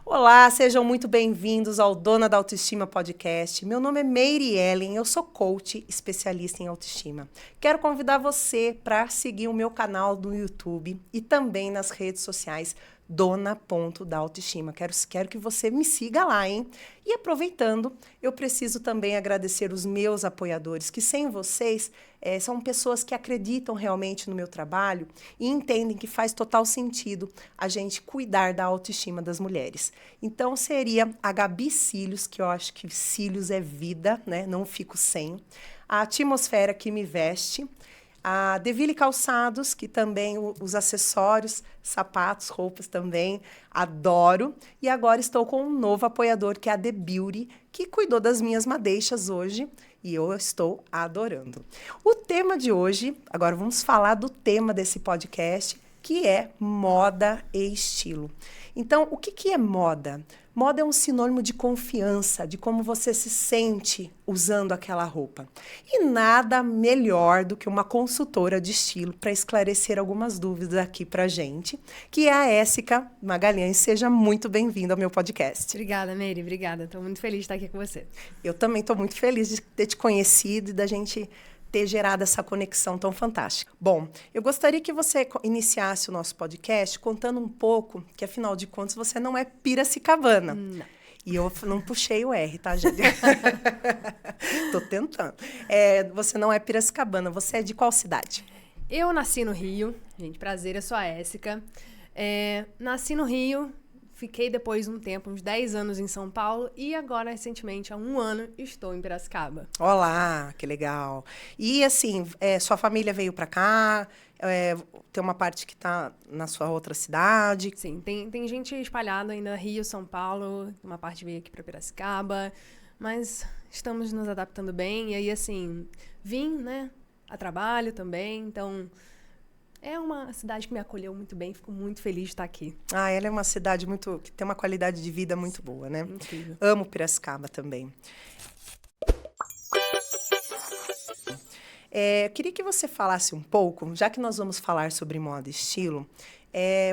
Olá, sejam muito bem-vindos ao Dona da Autoestima Podcast. Meu nome é Meire Ellen, eu sou coach especialista em autoestima. Quero convidar você para seguir o meu canal do YouTube e também nas redes sociais Dona.da-autoestima. Quero que você me siga lá, hein? E aproveitando, eu preciso também agradecer os meus apoiadores, que sem vocês são pessoas que acreditam realmente no meu trabalho e entendem que faz total sentido a gente cuidar da autoestima das mulheres. Então, seria a Gabi Cílios, que eu acho que cílios é vida, né? Não fico sem. A Atmosfera que me veste. A Deville Calçados, que também os acessórios, sapatos, roupas também, adoro. E agora estou com um novo apoiador, que é a The Beauty, que cuidou das minhas madeixas hoje e eu estou adorando. O tema de hoje, agora vamos falar do tema desse podcast, que é moda e estilo. Então, o que é moda? Moda é um sinônimo de confiança, de como você se sente usando aquela roupa. E nada melhor do que uma consultora de estilo para esclarecer algumas dúvidas aqui para gente, que é a Éssica Magalhães. Seja muito bem-vinda ao meu podcast. Obrigada, Meire, obrigada. Estou muito feliz de estar aqui com você. Eu também estou muito feliz de ter te conhecido e da gente ter gerado essa conexão tão fantástica. Bom, eu gostaria que você iniciasse o nosso podcast contando um pouco, que afinal de contas você não é piracicabana. Não. E eu não puxei o R, tá, gente? Tô tentando. Você não é piracicabana, você é de qual cidade? Eu nasci no Rio. Gente, prazer, eu sou a Éssica. Nasci no Rio, fiquei depois um tempo, uns 10 anos em São Paulo e agora, recentemente, há 1 ano, estou em Piracicaba. Olá, que legal. E assim, sua família veio pra cá? Tem uma parte que tá na sua outra cidade? Sim, tem gente espalhada ainda, Rio, São Paulo, uma parte veio aqui para Piracicaba, mas estamos nos adaptando bem. E aí, assim, vim, né, a trabalho também, então é uma cidade que me acolheu muito bem, fico muito feliz de estar aqui. Ela é uma cidade que tem uma qualidade de vida muito boa, né? Incrível. Amo Piracicaba também. Eu queria que você falasse um pouco, já que nós vamos falar sobre moda e estilo,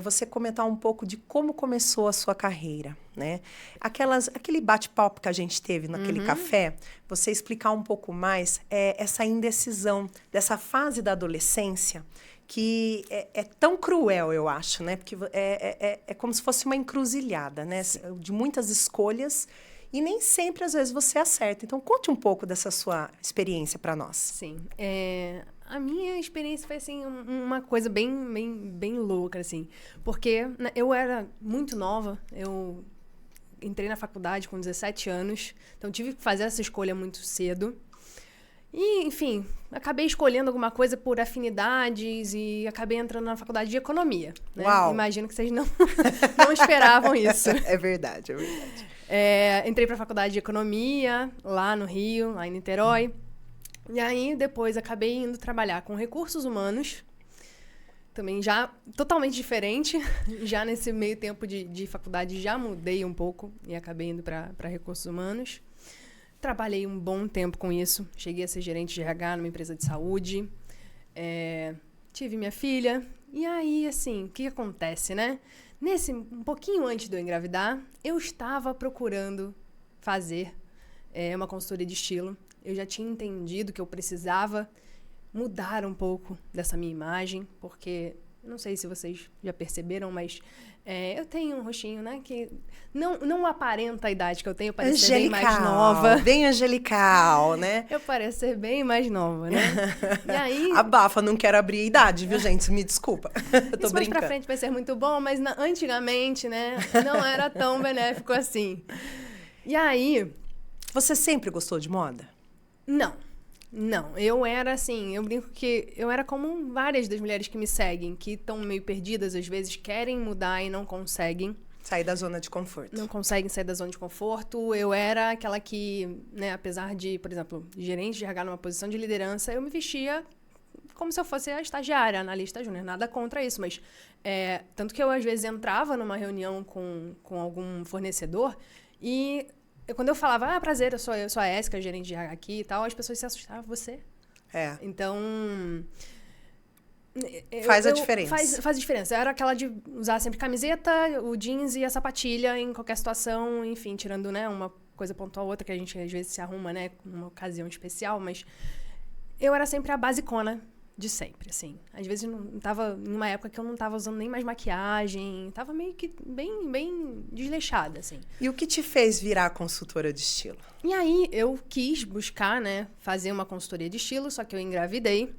você comentar um pouco de como começou a sua carreira, né? Aquele bate-papo que a gente teve naquele café, você explicar um pouco mais essa indecisão dessa fase da adolescência, que é tão cruel, eu acho, né? Porque é como se fosse uma encruzilhada, né? De muitas escolhas e nem sempre, às vezes, você acerta. Então, conte um pouco dessa sua experiência para nós. Sim. A minha experiência foi, assim, uma coisa bem louca, assim. Porque eu era muito nova, eu entrei na faculdade com 17 anos, então tive que fazer essa escolha muito cedo. E, enfim, acabei escolhendo alguma coisa por afinidades e acabei entrando na faculdade de economia. Né? Uau! Imagino que vocês não esperavam isso. É verdade, é verdade. Entrei para a faculdade de economia, lá no Rio, lá em Niterói. E aí, depois, acabei indo trabalhar com recursos humanos. Também já totalmente diferente. Já nesse meio tempo de faculdade, já mudei um pouco e acabei indo para recursos humanos. Trabalhei um bom tempo com isso. Cheguei a ser gerente de RH numa empresa de saúde. Tive minha filha. E aí, assim, o que acontece, né? Um pouquinho antes de eu engravidar, eu estava procurando fazer uma consultoria de estilo. Eu já tinha entendido que eu precisava mudar um pouco dessa minha imagem, porque, não sei se vocês já perceberam, mas eu tenho um rostinho, né, que não aparenta a idade que eu tenho, parece ser bem mais nova. Bem angelical, né? Eu pareço ser bem mais nova, né? E aí... Abafa, não quero abrir a idade, viu, gente? Me desculpa. Eu tô Isso mais brincando. pra frente vai ser muito bom, mas antigamente, né, não era tão benéfico assim. E aí... Você sempre gostou de moda? Não, eu era assim, eu brinco que eu era como várias das mulheres que me seguem, que estão meio perdidas, às vezes querem mudar e não conseguem. Sair da zona de conforto. Não conseguem sair da zona de conforto. Eu era aquela que, né, apesar de, por exemplo, gerente de RH numa posição de liderança, eu me vestia como se eu fosse a estagiária, analista júnior, nada contra isso, mas tanto que eu às vezes entrava numa reunião com algum fornecedor e... Quando eu falava, prazer, eu sou a Éssica, gerente de RH aqui e tal, as pessoas se assustavam, você? É. Então, Faz a diferença. Faz a diferença. Era aquela de usar sempre camiseta, o jeans e a sapatilha em qualquer situação, enfim, tirando, né, uma coisa pontual outra que a gente às vezes se arruma, né, numa ocasião especial, mas eu era sempre a basicona de sempre, assim. Às vezes não tava em uma época que eu não tava usando nem mais maquiagem, tava meio que bem desleixada, assim. E o que te fez virar consultora de estilo? E aí eu quis buscar, né, fazer uma consultoria de estilo, só que eu engravidei.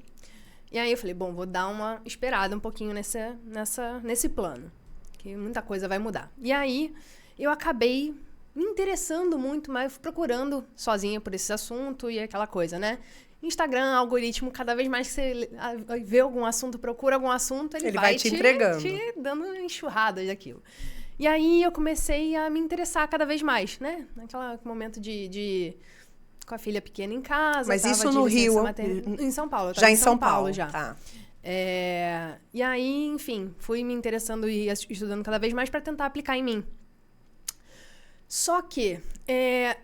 E aí eu falei, bom, vou dar uma esperada um pouquinho nesse plano, que muita coisa vai mudar. E aí eu acabei me interessando muito, mas procurando sozinha por esse assunto e aquela coisa, né? Instagram, algoritmo, cada vez mais que você vê algum assunto, procura algum assunto, ele vai te entregando. Te dando enxurradas daquilo. E aí eu comecei a me interessar cada vez mais, né? Naquele momento de com a filha pequena em casa. Mas isso no Rio? Em São Paulo. Já em São Paulo, já. Tá. E aí, enfim, fui me interessando e estudando cada vez mais para tentar aplicar em mim. Só que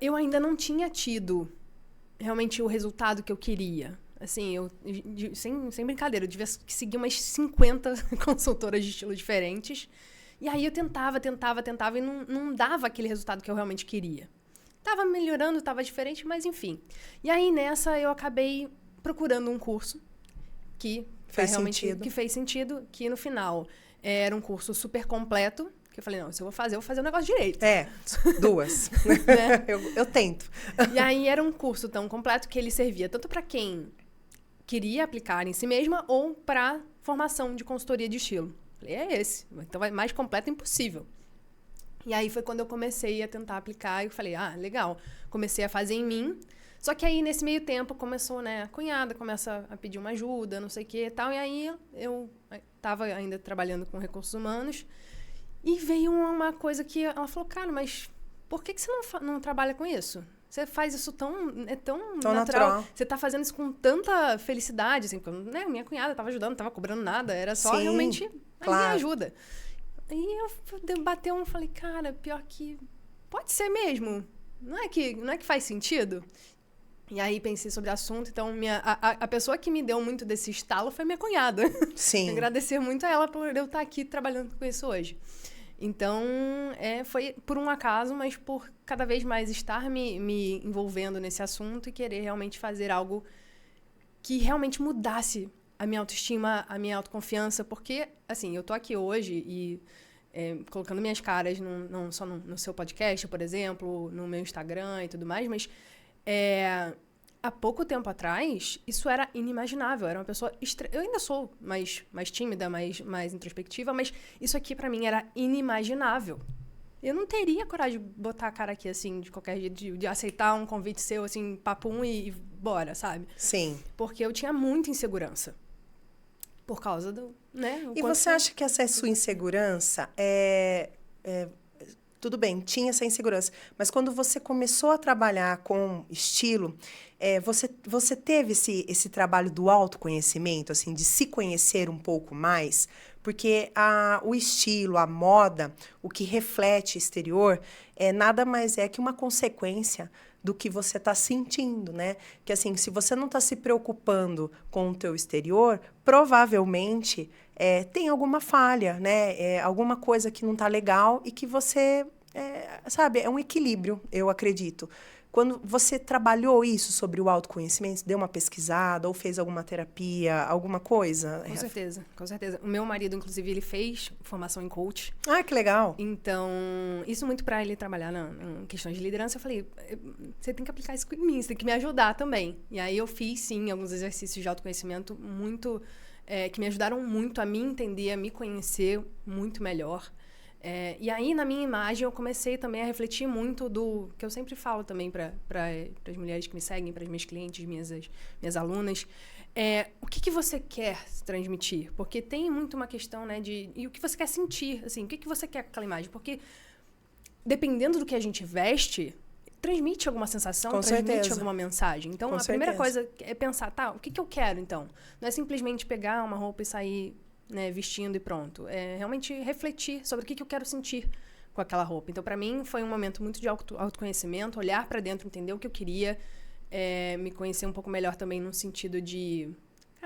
eu ainda não tinha tido realmente o resultado que eu queria. Assim, sem brincadeira, eu devia seguir umas 50 consultoras de estilo diferentes. E aí eu tentava e não dava aquele resultado que eu realmente queria. Tava melhorando, tava diferente, mas enfim. E aí, nessa, eu acabei procurando um curso que fez sentido, que no final era um curso super completo, que eu falei, não, se eu vou fazer um negócio direito. 2. Né? eu tento. E aí, era um curso tão completo que ele servia tanto para quem queria aplicar em si mesma ou para formação de consultoria de estilo. Falei, é esse. Então, mais completo impossível. E aí foi quando eu comecei a tentar aplicar e eu falei, legal. Comecei a fazer em mim. Só que aí, nesse meio tempo, começou, né, a cunhada começa a pedir uma ajuda, não sei o que e tal. E aí, eu estava ainda trabalhando com recursos humanos. E veio uma coisa que ela falou, cara, mas por que você não trabalha com isso? Você faz isso tão natural. Você tá fazendo isso com tanta felicidade, assim, porque, né, minha cunhada estava ajudando, não estava cobrando nada. Era só realmente a minha ajuda. Aí eu bateu e falei, cara, pior que pode ser mesmo. Não é que faz sentido? E aí pensei sobre o assunto, então a pessoa que me deu muito desse estalo foi minha cunhada. Sim. Agradecer muito a ela por eu estar aqui trabalhando com isso hoje. Então, foi por um acaso, mas por cada vez mais estar me envolvendo nesse assunto e querer realmente fazer algo que realmente mudasse a minha autoestima, a minha autoconfiança, porque, assim, eu tô aqui hoje e colocando minhas caras não só no seu podcast, por exemplo, no meu Instagram e tudo mais, mas há pouco tempo atrás, isso era inimaginável. Era uma pessoa... Eu ainda sou mais tímida, mais introspectiva, mas isso aqui, pra mim, era inimaginável. Eu não teria coragem de botar a cara aqui, assim, de qualquer jeito, de aceitar um convite seu, assim, papum e bora, sabe? Sim. Porque eu tinha muita insegurança. Por causa do... né? E você acha que essa sua insegurança tudo bem, tinha essa insegurança. Mas quando você começou a trabalhar com estilo, você teve esse trabalho do autoconhecimento, assim, de se conhecer um pouco mais? Porque o estilo, a moda, o que reflete exterior, nada mais é que uma consequência do que você está sentindo, né? Que, assim, se você não está se preocupando com o teu exterior, provavelmente tem alguma falha, né? Alguma coisa que não está legal e que você, sabe, é um equilíbrio, eu acredito. Quando você trabalhou isso sobre o autoconhecimento, deu uma pesquisada ou fez alguma terapia, alguma coisa? Com certeza, com certeza. O meu marido, inclusive, ele fez formação em coach. Ah, que legal. Então, isso muito para ele trabalhar em questões de liderança. Eu falei, você tem que aplicar isso em mim, você tem que me ajudar também. E aí eu fiz, sim, alguns exercícios de autoconhecimento muito... que me ajudaram muito a me entender, a me conhecer muito melhor. E aí, na minha imagem, eu comecei também a refletir muito do... que eu sempre falo também para as mulheres que me seguem, para as minhas clientes, minhas alunas. O que você quer transmitir? Porque tem muito uma questão, né, e o que você quer sentir, assim, o que você quer com aquela imagem? Porque, dependendo do que a gente veste, transmite alguma sensação, transmite alguma mensagem. Então, a primeira coisa é pensar, o que eu quero, então? Não é simplesmente pegar uma roupa e sair... né, vestindo e pronto. É realmente refletir sobre o que eu quero sentir com aquela roupa. Então, para mim, foi um momento muito de autoconhecimento, olhar para dentro, entender o que eu queria, me conhecer um pouco melhor também no sentido de...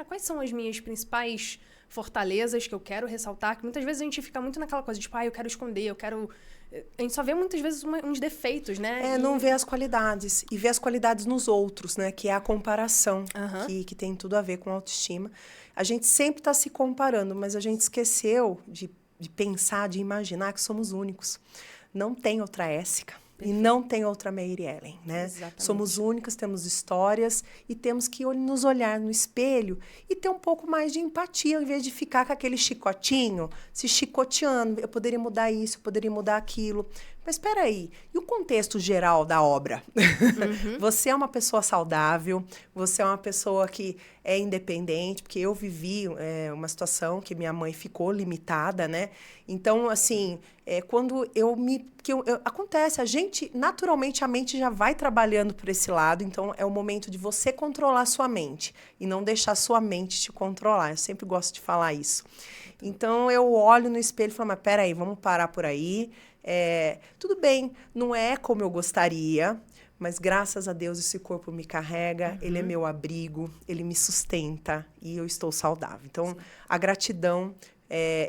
quais são as minhas principais fortalezas que eu quero ressaltar, que muitas vezes a gente fica muito naquela coisa, tipo, eu quero esconder, eu quero... A gente só vê muitas vezes uns defeitos, né? Não vê as qualidades. E vê as qualidades nos outros, né? Que é a comparação, que tem tudo a ver com autoestima. A gente sempre está se comparando, mas a gente esqueceu de pensar, de imaginar que somos únicos. Não tem outra Éssica. Perfeito. E não tem outra Mary Ellen, né? Exatamente. Somos únicas, temos histórias e temos que nos olhar no espelho e ter um pouco mais de empatia, ao invés de ficar com aquele chicotinho, se chicoteando. Eu poderia mudar isso, eu poderia mudar aquilo. Mas espera aí, e o contexto geral da obra? Você é uma pessoa saudável, você é uma pessoa que é independente, porque eu vivi uma situação que minha mãe ficou limitada, né? Então, assim, quando acontece, a gente, naturalmente, a mente já vai trabalhando por esse lado, então é o momento de você controlar a sua mente e não deixar a sua mente te controlar. Eu sempre gosto de falar isso. Então, eu olho no espelho e falo, mas peraí, vamos parar por aí. Tudo bem, não é como eu gostaria, mas graças a Deus esse corpo me carrega, ele é meu abrigo, ele me sustenta e eu estou saudável. Então, sim, a gratidão,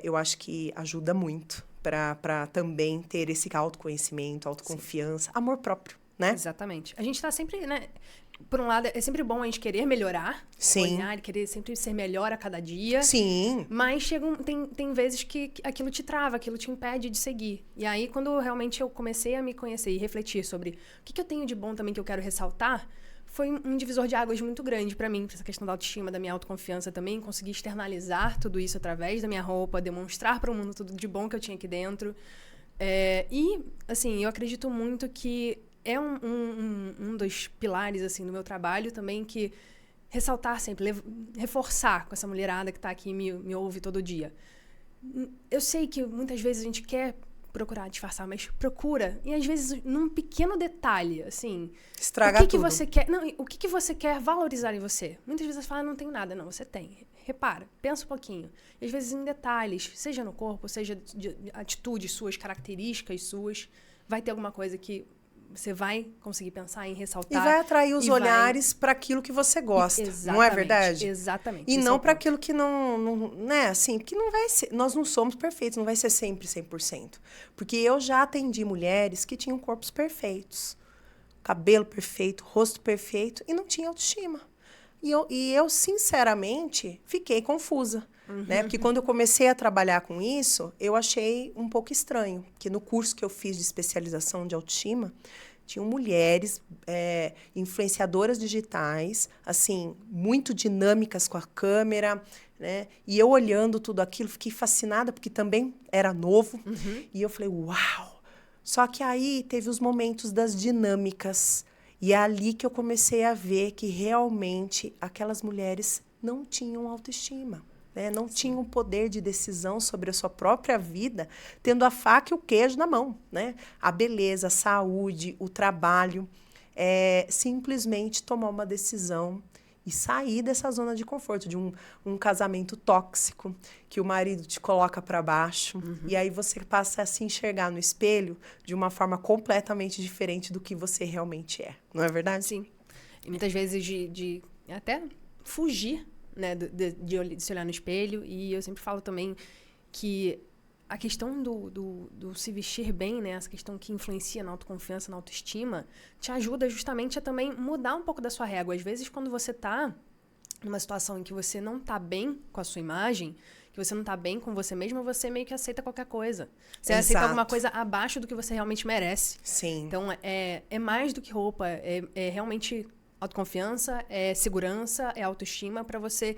eu acho que ajuda muito para também ter esse autoconhecimento, autoconfiança, sim, amor próprio, né? Exatamente. A gente está sempre, né? Por um lado, é sempre bom a gente querer melhorar, sim, olhar, querer sempre ser melhor a cada dia. Sim. Mas tem vezes que aquilo te trava, aquilo te impede de seguir. E aí, quando realmente eu comecei a me conhecer e refletir sobre o que eu tenho de bom também que eu quero ressaltar, foi um divisor de águas muito grande para mim, pra essa questão da autoestima, da minha autoconfiança também, conseguir externalizar tudo isso através da minha roupa, demonstrar para o mundo tudo de bom que eu tinha aqui dentro. E, assim, eu acredito muito que é um dos pilares, assim, do meu trabalho também, que ressaltar sempre, reforçar com essa mulherada que está aqui e me ouve todo dia. Eu sei que muitas vezes a gente quer procurar disfarçar, mas procura. E às vezes, num pequeno detalhe, assim... Estragar tudo. Que você quer, não, o que você quer valorizar em você? Muitas vezes você fala, não tenho nada. Não, você tem. Repara, pensa um pouquinho. E às vezes em detalhes, seja no corpo, seja de atitudes suas, características suas, vai ter alguma coisa que você vai conseguir pensar em ressaltar. E vai atrair os olhares para aquilo que você gosta. Não é verdade? Exatamente. E não para aquilo que não... Né, assim, porque não vai ser... Nós não somos perfeitos, não vai ser sempre 100%. Porque eu já atendi mulheres que tinham corpos perfeitos. Cabelo perfeito, rosto perfeito e não tinha autoestima. E eu sinceramente, fiquei confusa. Né? Porque quando eu comecei a trabalhar com isso, eu achei um pouco estranho. Porque no curso que eu fiz de especialização de autoestima, tinham mulheres influenciadoras digitais, assim, muito dinâmicas com a câmera, né? E eu olhando tudo aquilo, fiquei fascinada, porque também era novo. E eu falei, uau! Só que aí teve os momentos das dinâmicas. E é ali que eu comecei a ver que realmente aquelas mulheres não tinham autoestima. Né? Não tinham poder de decisão sobre a sua própria vida, tendo a faca e o queijo na mão. Né? A beleza, a saúde, o trabalho. Simplesmente tomar uma decisão e sair dessa zona de conforto, de um casamento tóxico, que o marido te coloca para baixo, e aí você passa a se enxergar no espelho de uma forma completamente diferente do que você realmente é. Não é verdade? Sim. E muitas vezes de até fugir, né, de se olhar no espelho. E eu sempre falo também que a questão do se vestir bem, né, essa questão que influencia na autoconfiança, na autoestima, te ajuda justamente a também mudar um pouco da sua régua. Às vezes, quando você tá numa situação em que você não tá bem com a sua imagem, que você não tá bem com você mesma, você meio que aceita qualquer coisa. Você aceita alguma coisa abaixo do que você realmente merece. Sim. Então, é mais do que roupa, é realmente autoconfiança, é segurança, é autoestima para você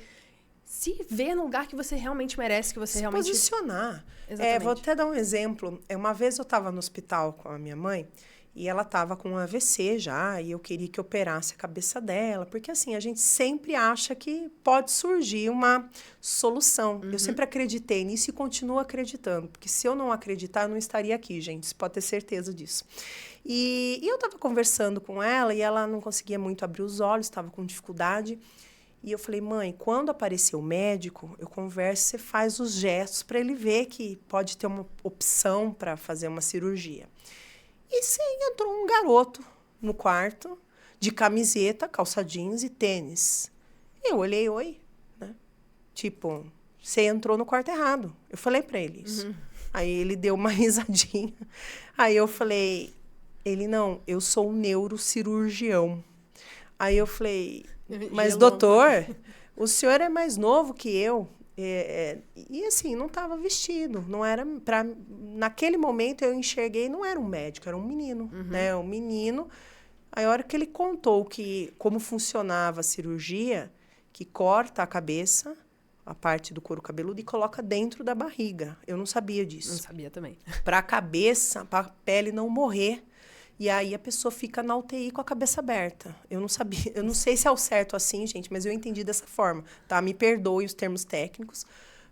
se ver no lugar que você realmente merece, que você se realmente... posicionar. Exatamente. Vou até dar um exemplo. Uma vez eu estava no hospital com a minha mãe e ela estava com um AVC já e eu queria que operasse a cabeça dela, porque assim, a gente sempre acha que pode surgir uma solução. Eu sempre acreditei nisso e continuo acreditando, porque se eu não acreditar, eu não estaria aqui, gente. Você pode ter certeza disso. E eu estava conversando com ela e ela não conseguia muito abrir os olhos, estava com dificuldade. E eu falei, mãe, quando aparecer o médico, eu converso, você faz os gestos para ele ver que pode ter uma opção para fazer uma cirurgia. E sim, entrou um garoto no quarto, de camiseta, calça jeans e tênis. Eu olhei, oi, né? Tipo, você entrou no quarto errado. Eu falei pra ele isso. Aí ele deu uma risadinha. Aí eu falei, não, eu sou um neurocirurgião. Aí eu falei, mas doutor, o senhor é mais novo que eu. E assim, não estava vestido. Não era naquele momento eu enxerguei, não era um médico, era um menino. Né? Um menino. Aí a hora que ele contou como funcionava a cirurgia, que corta a cabeça, a parte do couro cabeludo, e coloca dentro da barriga. Eu não sabia disso. Não sabia também. Para a cabeça, para a pele não morrer. E aí a pessoa fica na UTI com a cabeça aberta. Eu não sabia, eu não sei se é o certo assim, gente, mas eu entendi dessa forma, tá? Me perdoe os termos técnicos.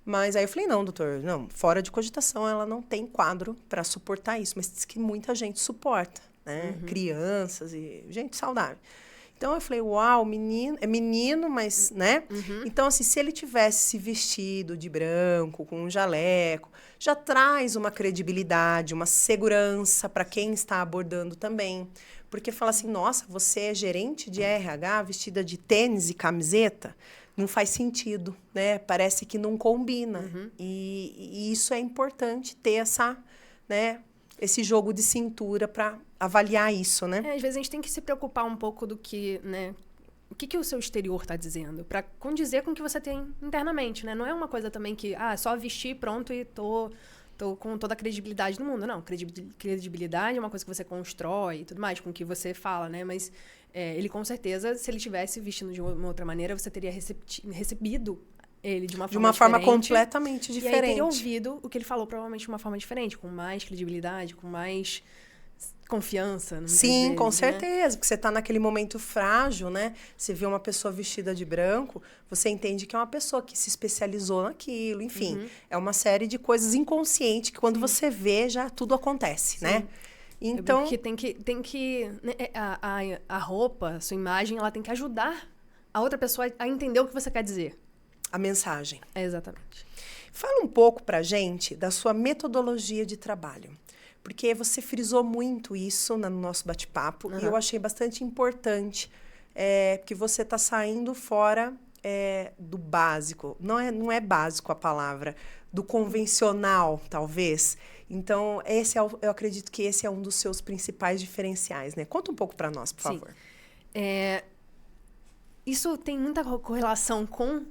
Mas aí eu falei, não, doutor, não, fora de cogitação, ela não tem quadro para suportar isso. Mas diz que muita gente suporta, né? Crianças e gente saudável. Então, eu falei, uau, menino, é menino, mas, né? Então, assim, se ele tivesse se vestido de branco, com um jaleco, já traz uma credibilidade, uma segurança para quem está abordando também. Porque fala assim, nossa, você é gerente de RH vestida de tênis e camiseta? Não faz sentido, né? Parece que não combina. E isso é importante, ter né, esse jogo de cintura para avaliar isso, né? Às vezes a gente tem que se preocupar um pouco do que, né? O que o seu exterior está dizendo? Para condizer com o que você tem internamente, né? Não é uma coisa também que, só vestir, pronto, e tô com toda a credibilidade do mundo. Não, credibilidade é uma coisa que você constrói e tudo mais, com o que você fala, né? Mas ele, com certeza, se ele tivesse vestindo de uma outra maneira, você teria recebido ele de uma forma completamente diferente. E aí teria ouvido o que ele falou, provavelmente de uma forma diferente, com mais credibilidade, com mais confiança. Sim, com certeza, porque você está naquele momento frágil, né? Você vê uma pessoa vestida de branco, você entende que é uma pessoa que se especializou naquilo, enfim. É uma série de coisas inconscientes que quando você vê, já tudo acontece, né? Então, porque tem que né, a roupa, a sua imagem, ela tem que ajudar a outra pessoa a entender o que você quer dizer. A mensagem. Exatamente. Fala um pouco pra gente da sua metodologia de trabalho. Porque você frisou muito isso no nosso bate-papo e eu achei bastante importante, porque você está saindo fora do básico. Não é básico a palavra, do convencional, talvez. Então, eu acredito que esse é um dos seus principais diferenciais, né? Conta um pouco para nós, por favor. Isso tem muita correlação com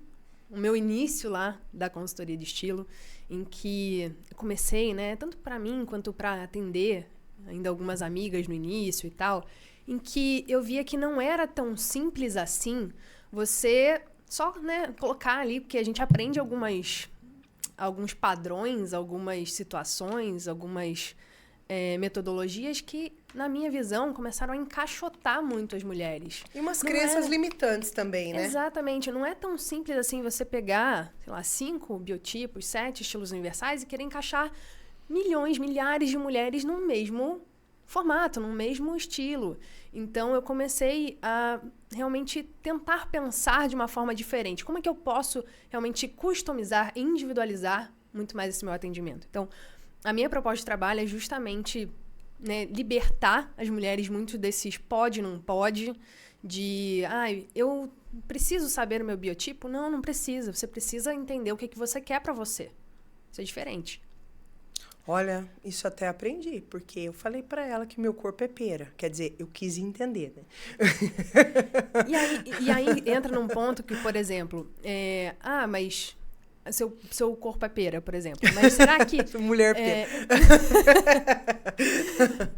o meu início lá da consultoria de estilo, em que eu comecei, né, tanto para mim quanto para atender ainda algumas amigas no início e tal, em que eu via que não era tão simples assim você só, né, colocar ali, porque a gente aprende alguns padrões, algumas situações, algumas metodologias que, na minha visão, começaram a encaixotar muito as mulheres. E umas crenças limitantes também, né? Exatamente. Não é tão simples assim você pegar, sei lá, 5 biotipos, 7 estilos universais e querer encaixar milhares de mulheres no mesmo formato, no mesmo estilo. Então, eu comecei a realmente tentar pensar de uma forma diferente. Como é que eu posso realmente customizar, individualizar muito mais esse meu atendimento? Então, a minha proposta de trabalho é justamente, né, libertar as mulheres muito desses pode, não pode, de, eu preciso saber o meu biotipo? Não precisa. Você precisa entender o que você quer pra você. Isso é diferente. Olha, isso até aprendi, porque eu falei pra ela que meu corpo é pera. Quer dizer, eu quis entender, né? E aí entra num ponto que, por exemplo, mas seu corpo é pera, por exemplo. Mas será que... Mulher pera.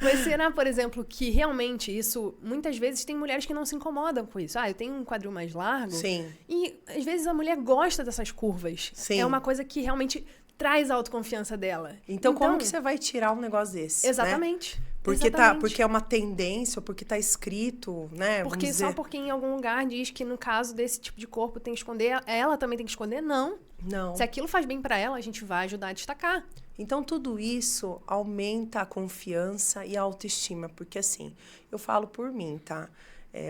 Mas será, por exemplo, que realmente isso... Muitas vezes tem mulheres que não se incomodam com isso. Eu tenho um quadril mais largo. Sim. E, às vezes, a mulher gosta dessas curvas. Sim. É uma coisa que realmente traz a autoconfiança dela. Então, como que você vai tirar um negócio desse? Exatamente. Né? Porque é uma tendência, ou porque tá escrito, né? Porque só porque em algum lugar diz que no caso desse tipo de corpo tem que esconder, ela também tem que esconder? Não. Se aquilo faz bem pra ela, a gente vai ajudar a destacar. Então, tudo isso aumenta a confiança e a autoestima. Porque, assim, eu falo por mim, tá?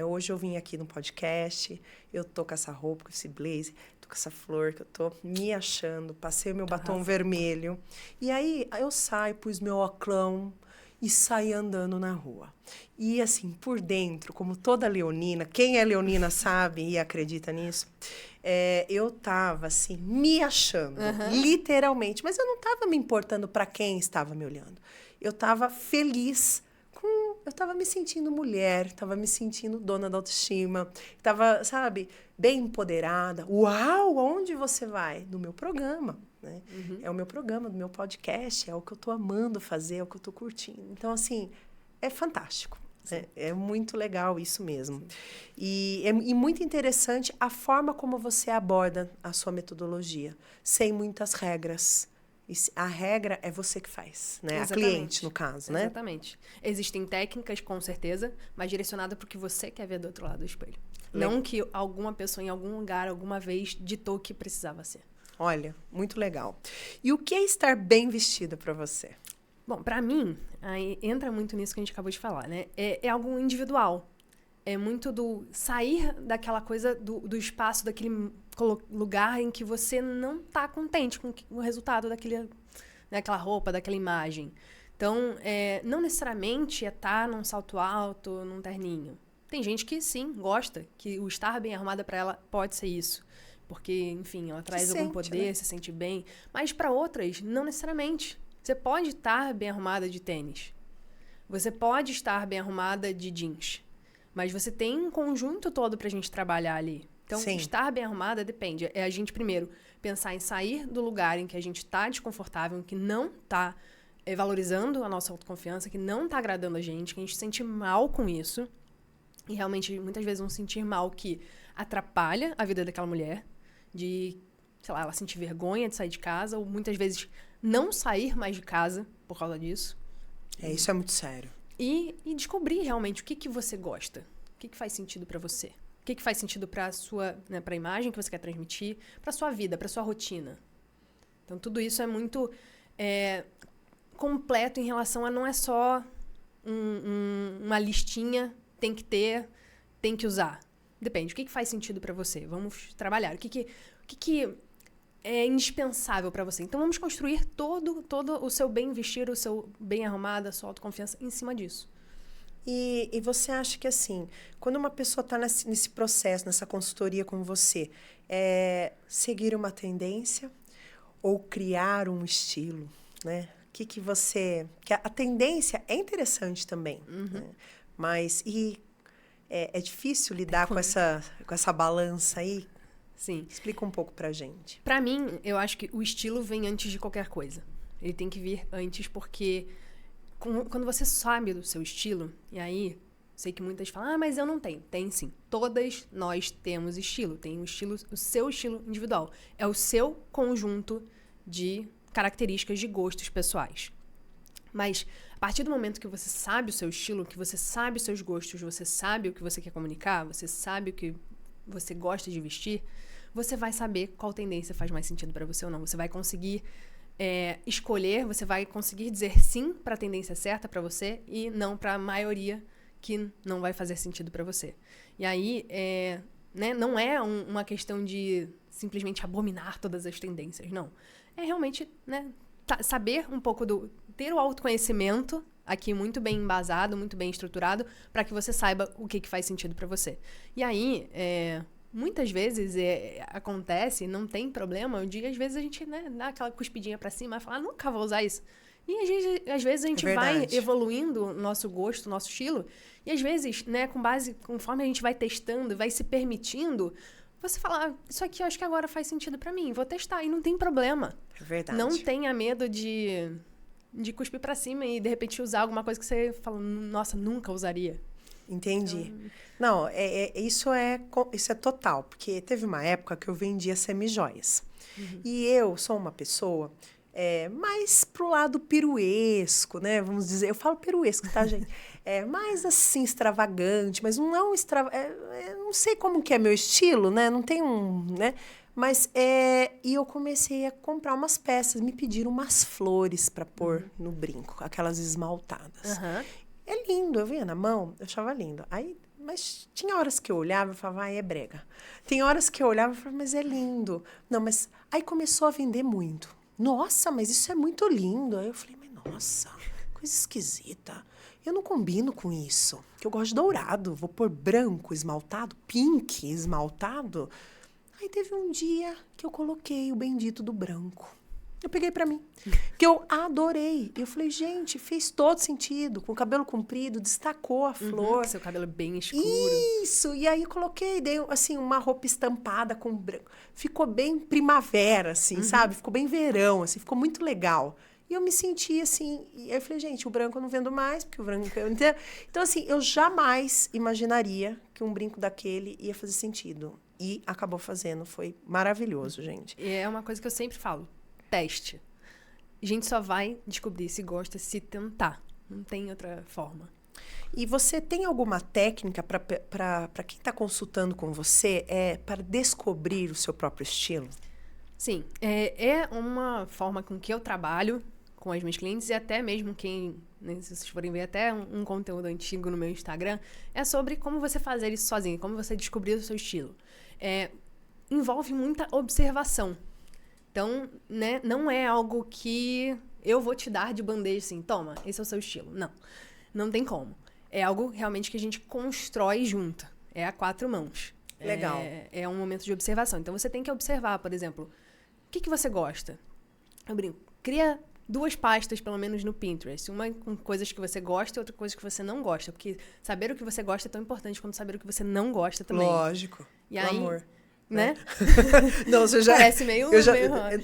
Hoje eu vim aqui no podcast, eu tô com essa roupa, com esse blazer, tô com essa flor, que eu tô me achando, passei o meu batom vermelho. E aí, eu saio, pus meu oclão. e saí andando na rua. E assim, por dentro, como toda leonina, quem é leonina sabe e acredita nisso, eu tava assim, me achando, literalmente. Mas eu não tava me importando para quem estava me olhando. Eu tava feliz eu tava me sentindo mulher, tava me sentindo dona da autoestima, tava, sabe, bem empoderada. Uau, aonde você vai? No meu programa, né? É o meu programa, do meu podcast, é o que eu tô amando fazer, é o que eu tô curtindo. Então, assim, é fantástico. É muito legal isso mesmo. E muito interessante a forma como você aborda a sua metodologia, sem muitas regras. A regra é você que faz, né? Exatamente. A cliente, no caso, né? Exatamente. Existem técnicas, com certeza, mas direcionada para o que você quer ver do outro lado do espelho. Não que alguma pessoa em algum lugar, alguma vez, ditou o que precisava ser. Olha, muito legal. E o que é estar bem vestida para você? Bom, para mim, aí entra muito nisso que a gente acabou de falar, né? É algo individual. É muito do sair daquela coisa do espaço, daquele lugar em que você não está contente com o resultado daquela roupa, daquela imagem. Então, não necessariamente é estar num salto alto, num terninho. Tem gente que, sim, gosta, que o estar bem arrumada para ela pode ser isso. Porque, enfim, ela traz algum poder, né? Se sente bem. Mas para outras, não necessariamente. Você pode estar bem arrumada de tênis. Você pode estar bem arrumada de jeans. Mas você tem um conjunto todo pra gente trabalhar ali. Então, estar bem arrumada depende. É a gente, primeiro, pensar em sair do lugar em que a gente tá desconfortável, que não tá valorizando a nossa autoconfiança, que não tá agradando a gente se sente mal com isso. E realmente, muitas vezes, um sentir mal que atrapalha a vida daquela mulher. De, sei lá, ela sentir vergonha de sair de casa. Ou, muitas vezes, não sair mais de casa por causa disso. Isso é muito sério. E descobrir realmente o que você gosta. O que faz sentido para você. O que faz sentido para sua, né, para a imagem que você quer transmitir, para sua vida, para sua rotina. Então, tudo isso é muito completo em relação a não é só uma listinha, tem que ter, tem que usar. Depende. O que faz sentido para você? Vamos trabalhar. O que é indispensável para você. Então, vamos construir todo o seu bem vestir, o seu bem arrumado, a sua autoconfiança em cima disso. E você acha que, assim, quando uma pessoa está nesse processo, nessa consultoria com você, seguir uma tendência ou criar um estilo, né? Que a tendência é interessante também, né? Mas é difícil lidar com essa balança aí? Sim. Explica um pouco pra gente. Pra mim, eu acho que o estilo vem antes de qualquer coisa. Ele tem que vir antes porque quando você sabe do seu estilo, e aí, sei que muitas falam, mas eu não tenho. Tem sim. Todas nós temos estilo. Tem o seu estilo individual. É o seu conjunto de características de gostos pessoais. Mas, a partir do momento que você sabe o seu estilo, que você sabe os seus gostos, você sabe o que você quer comunicar, você sabe o que você gosta de vestir, você vai saber qual tendência faz mais sentido para você ou não. Você vai conseguir escolher, você vai conseguir dizer sim para a tendência certa para você e não para a maioria que não vai fazer sentido para você. E aí, né, não é uma questão de simplesmente abominar todas as tendências, não. É realmente, né, saber um pouco ter o autoconhecimento aqui muito bem embasado, muito bem estruturado, para que você saiba o que faz sentido para você. E aí, muitas vezes acontece, não tem problema, às vezes a gente, né, dá aquela cuspidinha para cima e fala, nunca vou usar isso. E às vezes a gente vai evoluindo o nosso gosto, o nosso estilo, e às vezes, né, conforme a gente vai testando, vai se permitindo, você fala, isso aqui eu acho que agora faz sentido para mim, vou testar, e não tem problema. É verdade. Não tenha medo de cuspir pra cima e, de repente, usar alguma coisa que você fala, nossa, nunca usaria. Entendi. Então... Não, isso é total, porque teve uma época que eu vendia semijoias. E eu sou uma pessoa mais pro lado piruesco, né? Vamos dizer, eu falo piruesco, tá, gente? Mais assim, extravagante, mas não não sei como que é meu estilo, né? Não tem né? Mas, e eu comecei a comprar umas peças, me pediram umas flores para pôr no brinco, aquelas esmaltadas. É lindo, eu via na mão, eu achava lindo. Aí, mas tinha horas que eu olhava e falava, é brega. Tem horas que eu olhava e falava, mas é lindo. Não, mas aí começou a vender muito. Nossa, mas isso é muito lindo. Aí eu falei, mas nossa, coisa esquisita. Eu não combino com isso, que eu gosto de dourado. Vou pôr branco esmaltado, pink esmaltado. Aí teve um dia que eu coloquei o bendito do branco. Eu peguei pra mim, que eu adorei. E eu falei, gente, fez todo sentido. Com o cabelo comprido, destacou a flor. Seu cabelo é bem escuro. Isso! E aí coloquei, dei assim, uma roupa estampada com branco. Ficou bem primavera, assim, sabe? Ficou bem verão, assim, ficou muito legal. E eu me senti assim, e aí eu falei, gente, o branco eu não vendo mais, porque o branco eu entendo. Então, assim, eu jamais imaginaria que um brinco daquele ia fazer sentido. E acabou fazendo, foi maravilhoso, gente. E é uma coisa que eu sempre falo. Teste. A gente só vai descobrir se gosta se tentar. Não tem outra forma. E você tem alguma técnica para quem está consultando com você para descobrir o seu próprio estilo? Sim. É uma forma com que eu trabalho com as minhas clientes e até mesmo quem, né, se vocês forem ver até um conteúdo antigo no meu Instagram, é sobre como você fazer isso sozinho, como você descobrir o seu estilo. Envolve muita observação. Então, né, não é algo que eu vou te dar de bandeja assim, toma, esse é o seu estilo. Não, não tem como. É algo realmente que a gente constrói junto. É a 4 mãos. Legal. É um momento de observação. Então, você tem que observar, por exemplo, o que você gosta? Eu brinco, cria 2 pastas, pelo menos, no Pinterest. Uma com coisas que você gosta e outra coisa que você não gosta. Porque saber o que você gosta é tão importante quanto saber o que você não gosta também. Lógico. E aí, amor. Né? Não, você já, parece meio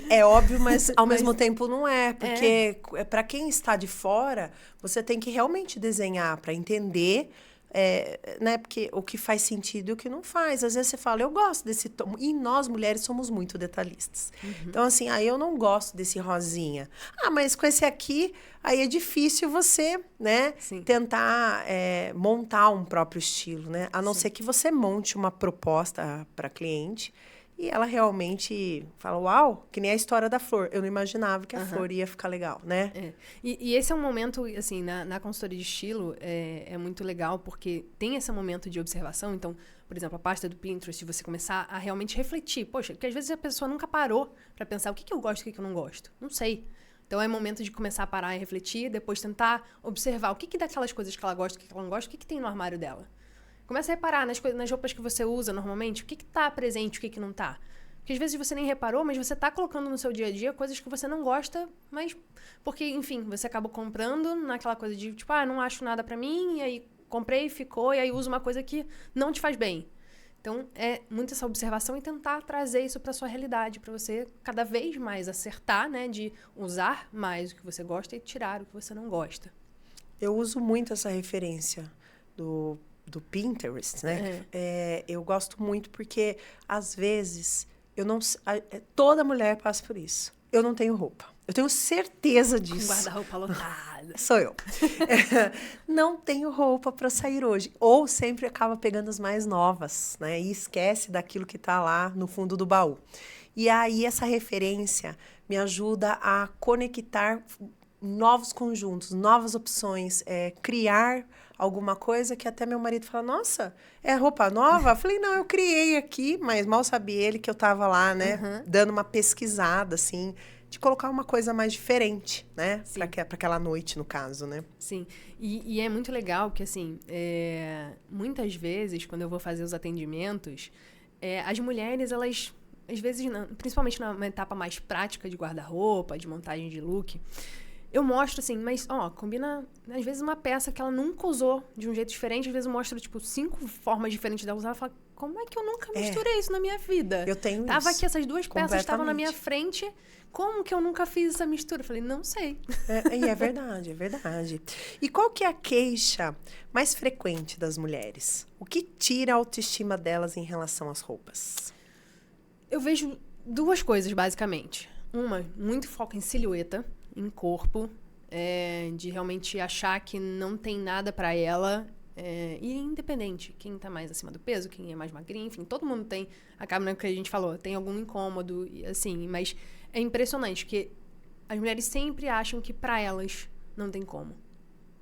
é óbvio, mas ao mesmo tempo não é. Porque para quem está de fora, você tem que realmente desenhar para entender... né? Porque o que faz sentido e o que não faz. Às vezes você fala, eu gosto desse tom. E nós, mulheres, somos muito detalhistas. Então, assim, aí eu não gosto desse rosinha. Ah, mas com esse aqui, aí é difícil você, né? Sim. Tentar montar um próprio estilo, né? A não ser que você monte uma proposta para cliente e ela realmente fala, uau, que nem a história da flor. Eu não imaginava que a flor ia ficar legal, né? E esse é um momento, assim, na consultoria de estilo, é muito legal, porque tem esse momento de observação. Então, por exemplo, a pasta do Pinterest, você começar a realmente refletir. Poxa, porque às vezes a pessoa nunca parou para pensar o que eu gosto e o que eu não gosto. Não sei. Então, é momento de começar a parar e refletir, depois tentar observar o que daquelas coisas que ela gosta, o que ela não gosta, o que tem no armário dela. Começa a reparar nas roupas que você usa normalmente, o que tá presente, o que não tá. Porque às vezes você nem reparou, mas você tá colocando no seu dia a dia coisas que você não gosta, mas porque, enfim, você acabou comprando naquela coisa de, tipo, não acho nada pra mim, e aí comprei, ficou, e aí uso uma coisa que não te faz bem. Então, é muito essa observação e tentar trazer isso pra sua realidade, pra você cada vez mais acertar, né, de usar mais o que você gosta e tirar o que você não gosta. Eu uso muito essa referência do Pinterest, né? Eu gosto muito porque, às vezes, eu não... toda mulher passa por isso. Eu não tenho roupa. Eu tenho certeza disso. Guarda-roupa lotada. Sou eu. Não tenho roupa para sair hoje. Ou sempre acaba pegando as mais novas, né? E esquece daquilo que está lá no fundo do baú. E aí, essa referência me ajuda a conectar novos conjuntos, novas opções, criar alguma coisa que até meu marido fala, nossa, é roupa nova? Eu falei, não, eu criei aqui, mas mal sabia ele que eu tava lá, né, dando uma pesquisada, assim, de colocar uma coisa mais diferente, né, para aquela noite, no caso, né. Sim, e é muito legal que, assim, muitas vezes, quando eu vou fazer os atendimentos, as mulheres, elas, às vezes, principalmente numa etapa mais prática de guarda-roupa, de montagem de look, eu mostro assim, mas, combina, às vezes, uma peça que ela nunca usou de um jeito diferente, às vezes eu mostro, 5 formas diferentes dela usar, ela fala, como é que eu nunca misturei isso na minha vida? Eu tenho Tava isso. aqui, essas 2 peças estavam na minha frente, como que eu nunca fiz essa mistura? Eu falei, não sei. E é verdade, é verdade. E qual que é a queixa mais frequente das mulheres? O que tira a autoestima delas em relação às roupas? Eu vejo 2 coisas, basicamente. Uma, muito foco em silhueta, em corpo, de realmente achar que não tem nada pra ela, e independente, quem tá mais acima do peso, quem é mais magrinho, enfim, todo mundo tem, acaba no que a gente falou, tem algum incômodo, assim, mas é impressionante que as mulheres sempre acham que pra elas não tem como.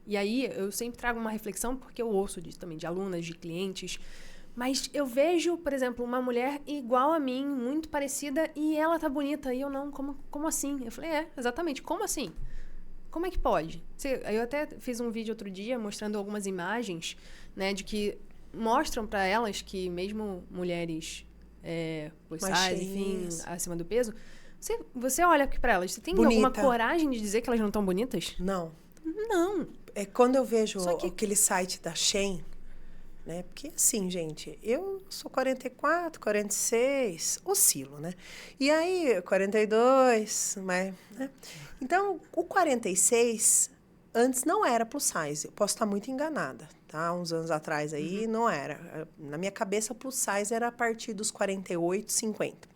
E aí, eu sempre trago uma reflexão, porque eu ouço disso também, de alunas, de clientes, mas eu vejo, por exemplo, uma mulher igual a mim, muito parecida, e ela tá bonita, e eu não, como assim? Eu falei, exatamente, como assim? como é que pode? Eu até fiz um vídeo outro dia mostrando algumas imagens, né, de que mostram para elas que mesmo mulheres plus size, enfim, acima do peso, você olha aqui para elas, você tem alguma coragem de dizer que elas não estão bonitas? Não. Não. Quando eu vejo aquele site da Shein, né? Porque assim, gente, eu sou 44, 46, oscilo, né? E aí, 42, mas, né? Então, o 46 antes não era plus size. Eu posso estar muito enganada, tá? Uns anos atrás aí não era. Na minha cabeça, plus size era a partir dos 48, 50.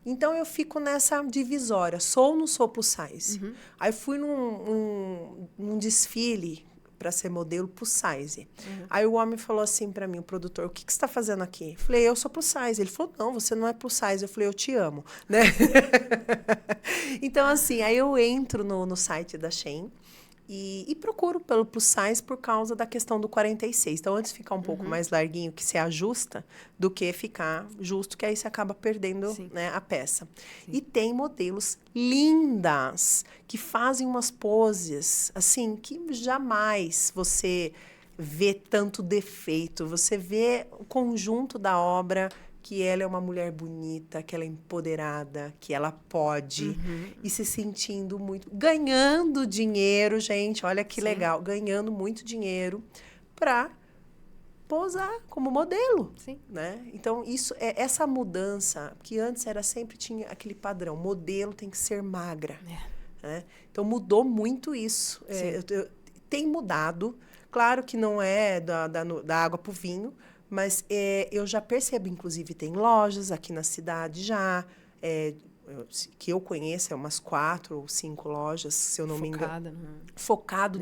Então, eu fico nessa divisória. Sou ou não sou plus size? Aí, fui num desfile para ser modelo plus size. Aí, o homem falou assim para mim, o produtor, o que você está fazendo aqui? Eu falei, eu sou plus size. Ele falou, não, você não é plus size. Eu falei, eu te amo, né? Então, assim, aí eu entro no site da Shein e procuro pelo plus size por causa da questão do 46. Então, antes ficar um pouco mais larguinho, que se ajusta, do que ficar justo, que aí você acaba perdendo, né, a peça. Sim. E tem modelos lindas, que fazem umas poses, assim, que jamais você vê tanto defeito. Você vê o conjunto da obra, que ela é uma mulher bonita, que ela é empoderada, que ela pode, e se sentindo muito... Ganhando dinheiro, gente, olha que legal. Ganhando muito dinheiro para posar como modelo. Sim. Né? Então, essa mudança, que antes tinha aquele padrão, modelo tem que ser magra. Né? Então, mudou muito isso. Tem mudado. Claro que não é da água para o vinho, mas eu já percebo, inclusive, tem lojas aqui na cidade já, que eu conheço, umas 4 ou 5 lojas, se eu não me engano. Focado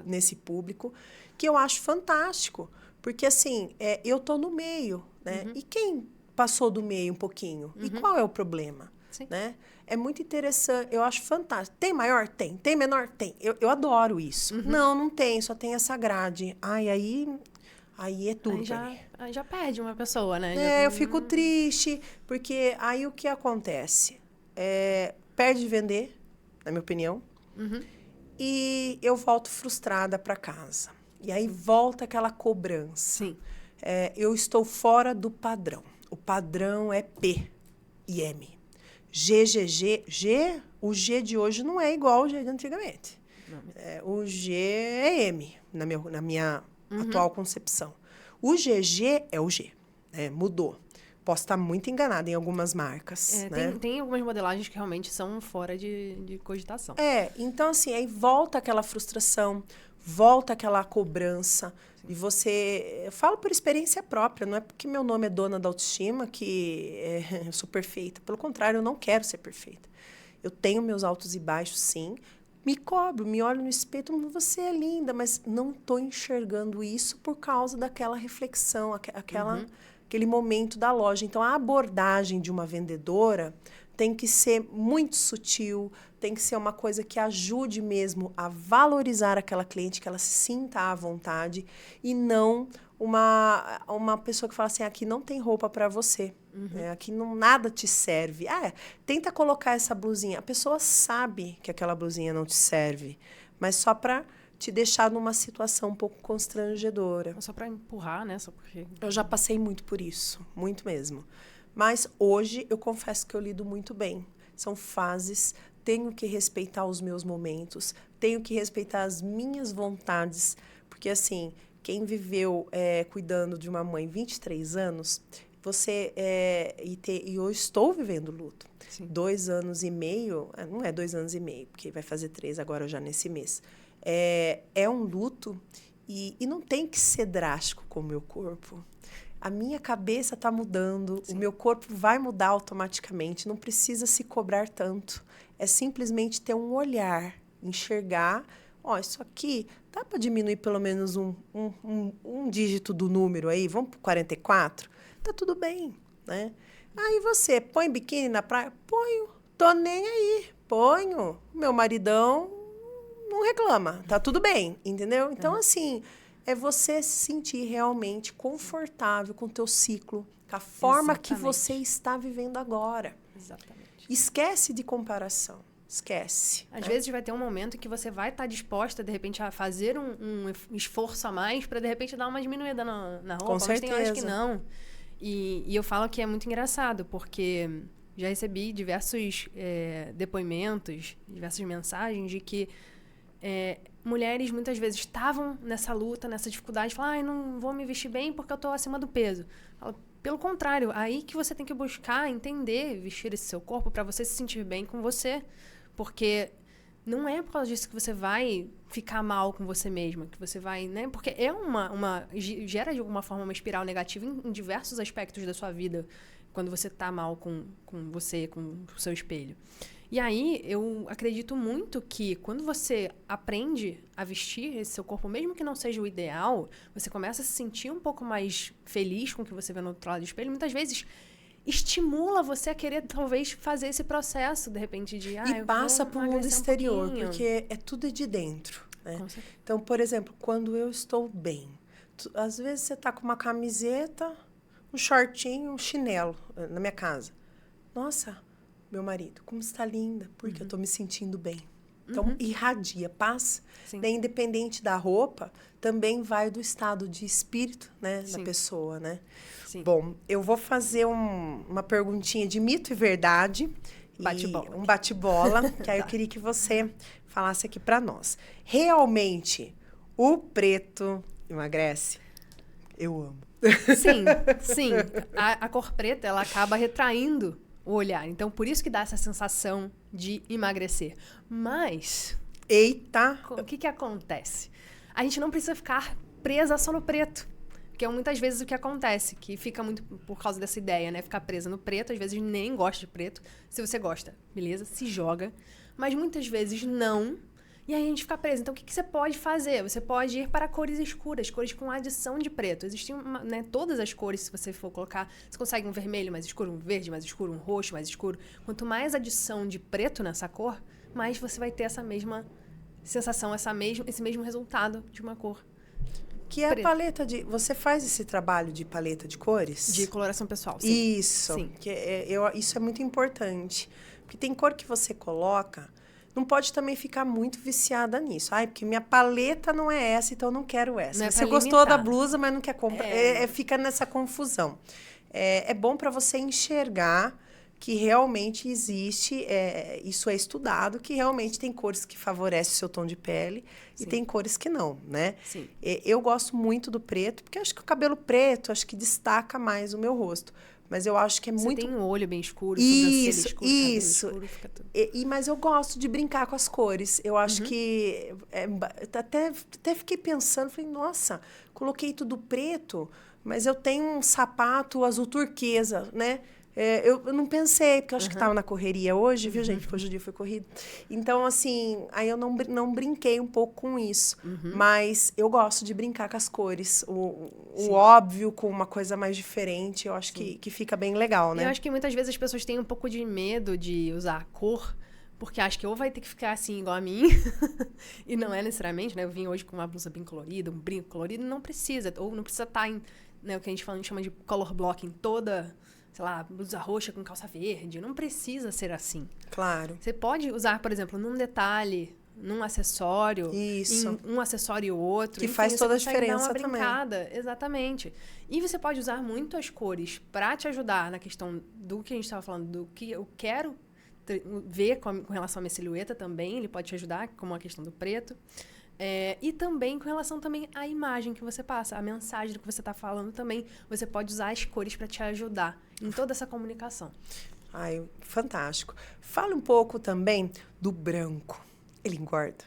nesse público, que eu acho fantástico. Porque, assim, eu estou no meio, né? E quem passou do meio um pouquinho? E qual é o problema? Né? É muito interessante, eu acho fantástico. Tem maior? Tem. Tem menor? Tem. Eu adoro isso. Não tem, só tem essa grade. Aí é tudo. Aí já perde uma pessoa, né? Eu fico triste, porque aí o que acontece? Perde de vender, na minha opinião, e eu volto frustrada para casa. E aí volta aquela cobrança. Sim. Eu estou fora do padrão. O padrão é P e M. GGG, o G de hoje não é igual ao G de antigamente. O G é M, na minha atual concepção. O GG é o G, mudou. Posso estar muito enganada em algumas marcas. Né? Tem algumas modelagens que realmente são fora de cogitação. Então assim, aí volta aquela frustração, volta aquela cobrança. E eu falo por experiência própria, não é porque meu nome é Dona da Autoestima que eu sou perfeita. Pelo contrário, eu não quero ser perfeita. Eu tenho meus altos e baixos, sim. Me cobro, me olho no espelho, você é linda, mas não estou enxergando isso por causa daquela reflexão, aquele momento da loja. Então, a abordagem de uma vendedora tem que ser muito sutil, tem que ser uma coisa que ajude mesmo a valorizar aquela cliente, que ela se sinta à vontade, e não uma pessoa que fala assim, aqui não tem roupa para você, aqui nada te serve. Tenta colocar essa blusinha. A pessoa sabe que aquela blusinha não te serve, mas só para te deixar numa situação um pouco constrangedora. Só para empurrar, né? Só porque... Eu já passei muito por isso, muito mesmo. Mas hoje eu confesso que eu lido muito bem. São fases, tenho que respeitar os meus momentos, tenho que respeitar as minhas vontades, porque assim, quem viveu cuidando de uma mãe 23 anos, e eu estou vivendo luto. Sim. 2 anos e meio, não é 2 anos e meio, porque vai fazer 3 agora já nesse mês. É um luto e não tem que ser drástico com o meu corpo. A minha cabeça está mudando, sim, o meu corpo vai mudar automaticamente, não precisa se cobrar tanto. É simplesmente ter um olhar, enxergar, isso aqui dá para diminuir pelo menos um dígito do número aí, vamos para 44? Tá tudo bem, né? Aí você põe biquíni na praia? Ponho, tô nem aí, ponho. Meu maridão não reclama, tá tudo bem, entendeu? Então, assim... É você se sentir realmente confortável com o teu ciclo, com a forma que você está vivendo agora. Exatamente. Esquece de comparação. esquece. Às vezes vai ter um momento que você vai estar disposta, de repente, a fazer um esforço a mais para, de repente, dar uma diminuída na roupa. Com certeza. Mas tem horas que não. E eu falo que é muito engraçado, porque já recebi diversos depoimentos, diversas mensagens de que mulheres muitas vezes estavam nessa luta, nessa dificuldade, falam, não vou me vestir bem porque eu estou acima do peso. Pelo contrário, aí que você tem que buscar entender, vestir esse seu corpo para você se sentir bem com você. Porque não é por causa disso que você vai ficar mal com você mesma, que você vai, né? Porque gera de alguma forma uma espiral negativa em diversos aspectos da sua vida, quando você tá mal com você, com o seu espelho. E aí, eu acredito muito que quando você aprende a vestir esse seu corpo, mesmo que não seja o ideal, você começa a se sentir um pouco mais feliz com o que você vê no outro lado do espelho. Muitas vezes estimula você a querer, talvez, fazer esse processo, de repente, de... E passa para o mundo exterior, porque é tudo de dentro, né? Então, por exemplo, quando eu estou bem, às vezes você tá com uma camiseta, um shortinho, um chinelo na minha casa. Nossa, meu marido, como está linda, porque eu estou me sentindo bem. Então, irradia, paz, né? Independente da roupa, também vai do estado de espírito, né, da pessoa, né? Sim. Bom, eu vou fazer uma perguntinha de mito e verdade. Bate-bola. Um bate-bola, que aí eu queria que você falasse aqui para nós. Realmente, o preto emagrece? Eu amo. Sim. A cor preta, ela acaba retraindo o olhar. Então, por isso que dá essa sensação de emagrecer. Mas... Eita! O que acontece? A gente não precisa ficar presa só no preto. Que é muitas vezes o que acontece, que fica muito por causa dessa ideia, né? Ficar presa no preto, às vezes nem gosta de preto. Se você gosta, beleza, se joga. Mas muitas vezes não. E aí a gente fica presa. Então, o que você pode fazer? Você pode ir para cores escuras, cores com adição de preto. Existem todas as cores, se você for colocar. Você consegue um vermelho mais escuro, um verde mais escuro, um roxo mais escuro. Quanto mais adição de preto nessa cor, mais você vai ter essa mesma sensação, esse mesmo resultado de uma cor. Que é a paleta de... Você faz esse trabalho de paleta de cores? De coloração pessoal, sim. Isso. Sim. Isso é muito importante. Porque tem cor que você coloca, não pode também ficar muito viciada nisso. Porque minha paleta não é essa, então eu não quero essa. Não você gostou da blusa, mas não quer comprar. Fica nessa confusão. É bom para você enxergar que realmente existe, isso é estudado, que realmente tem cores que favorecem o seu tom de pele e tem cores que não, né? Sim. Eu gosto muito do preto, porque acho que o cabelo preto, acho que destaca mais o meu rosto. Mas eu acho que é muito... Você tem um olho bem escuro, sobrancelha escura, isso. Cabelo escuro, fica tudo. Mas eu gosto de brincar com as cores. Eu acho que... até fiquei pensando, falei, nossa, coloquei tudo preto, mas eu tenho um sapato azul turquesa, né? Eu não pensei, porque eu acho que estava na correria hoje, viu, gente? Porque hoje o dia foi corrido. Então, assim, aí eu não brinquei um pouco com isso. Mas eu gosto de brincar com as cores. O óbvio com uma coisa mais diferente, eu acho que fica bem legal, né? Eu acho que muitas vezes as pessoas têm um pouco de medo de usar a cor, porque acham que ou vai ter que ficar assim, igual a mim, e não é necessariamente, né? Eu vim hoje com uma blusa bem colorida, um brinco colorido, não precisa. Ou não precisa estar em, né, o que a gente chama de color blocking, toda... sei lá, blusa roxa com calça verde. Não precisa ser assim. Claro. Você pode usar, por exemplo, num detalhe, num acessório. Isso. Um acessório e outro. Que faz toda a diferença também. Brincada. Exatamente. E você pode usar muito as cores para te ajudar na questão do que a gente estava falando, do que eu quero ver com relação à minha silhueta também. Ele pode te ajudar, como a questão do preto. E também com relação também à imagem que você passa, a mensagem do que você está falando também. Você pode usar as cores para te ajudar em toda essa comunicação. Fantástico. Fala um pouco também do branco. Ele engorda?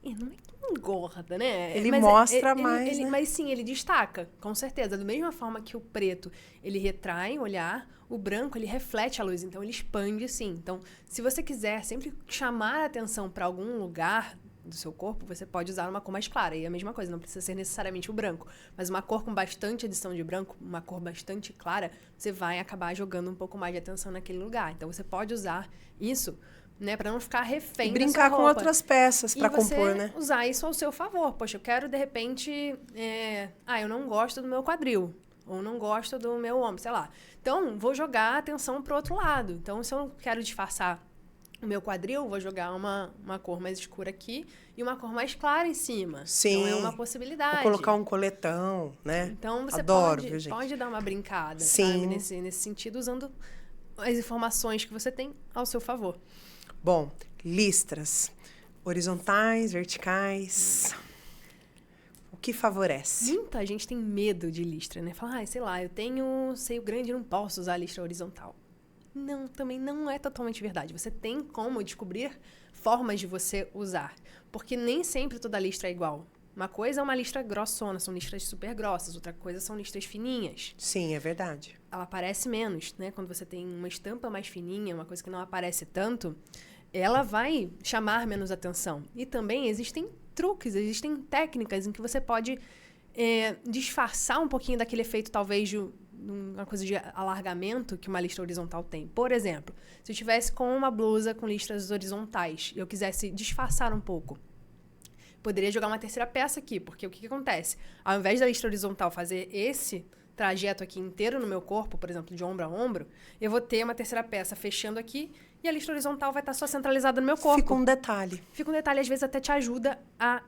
Não é que engorda, né? Ele mostra mais, né? Mas sim, ele destaca, com certeza. Da mesma forma que o preto, ele retrai o olhar, o branco, ele reflete a luz, então ele expande, sim. Então, se você quiser sempre chamar a atenção para algum lugar do seu corpo, você pode usar uma cor mais clara. E a mesma coisa, não precisa ser necessariamente o branco. Mas uma cor com bastante adição de branco, uma cor bastante clara, você vai acabar jogando um pouco mais de atenção naquele lugar. Então, você pode usar isso, né, para não ficar refém e brincar da sua com roupa. outras peças para compor, né? Usar isso ao seu favor. Poxa, eu quero, de repente... eu não gosto do meu quadril. Ou não gosto do meu ombro, sei lá. Então, vou jogar a atenção pro outro lado. Então, se eu quero disfarçar o meu quadril, vou jogar uma cor mais escura aqui e uma cor mais clara em cima. Sim. Então, é uma possibilidade. Vou colocar um coletão, né? Então, você Adoro, viu, gente? pode dar uma brincada, Sim. sabe? Nesse sentido, usando as informações que você tem ao seu favor. Bom, listras. Horizontais, verticais. O que favorece? Muita gente tem medo de listra, né? Fala, sei lá, eu tenho seio grande e não posso usar a listra horizontal. Não, também não é totalmente verdade. Você tem como descobrir formas de você usar. Porque nem sempre toda listra é igual. Uma coisa é uma listra grossona, são listras super grossas. Outra coisa são listras fininhas. Sim, é verdade. Ela aparece menos, né? Quando você tem uma estampa mais fininha, uma coisa que não aparece tanto, ela vai chamar menos atenção. E também existem truques, existem técnicas em que você pode disfarçar um pouquinho daquele efeito, talvez, de uma coisa de alargamento que uma listra horizontal tem. Por exemplo, se eu estivesse com uma blusa com listras horizontais e eu quisesse disfarçar um pouco, poderia jogar uma terceira peça aqui, porque o que acontece? Ao invés da listra horizontal fazer esse trajeto aqui inteiro no meu corpo, por exemplo, de ombro a ombro, eu vou ter uma terceira peça fechando aqui e a listra horizontal vai estar só centralizada no meu corpo. Fica um detalhe. Fica um detalhe, às vezes até te ajuda a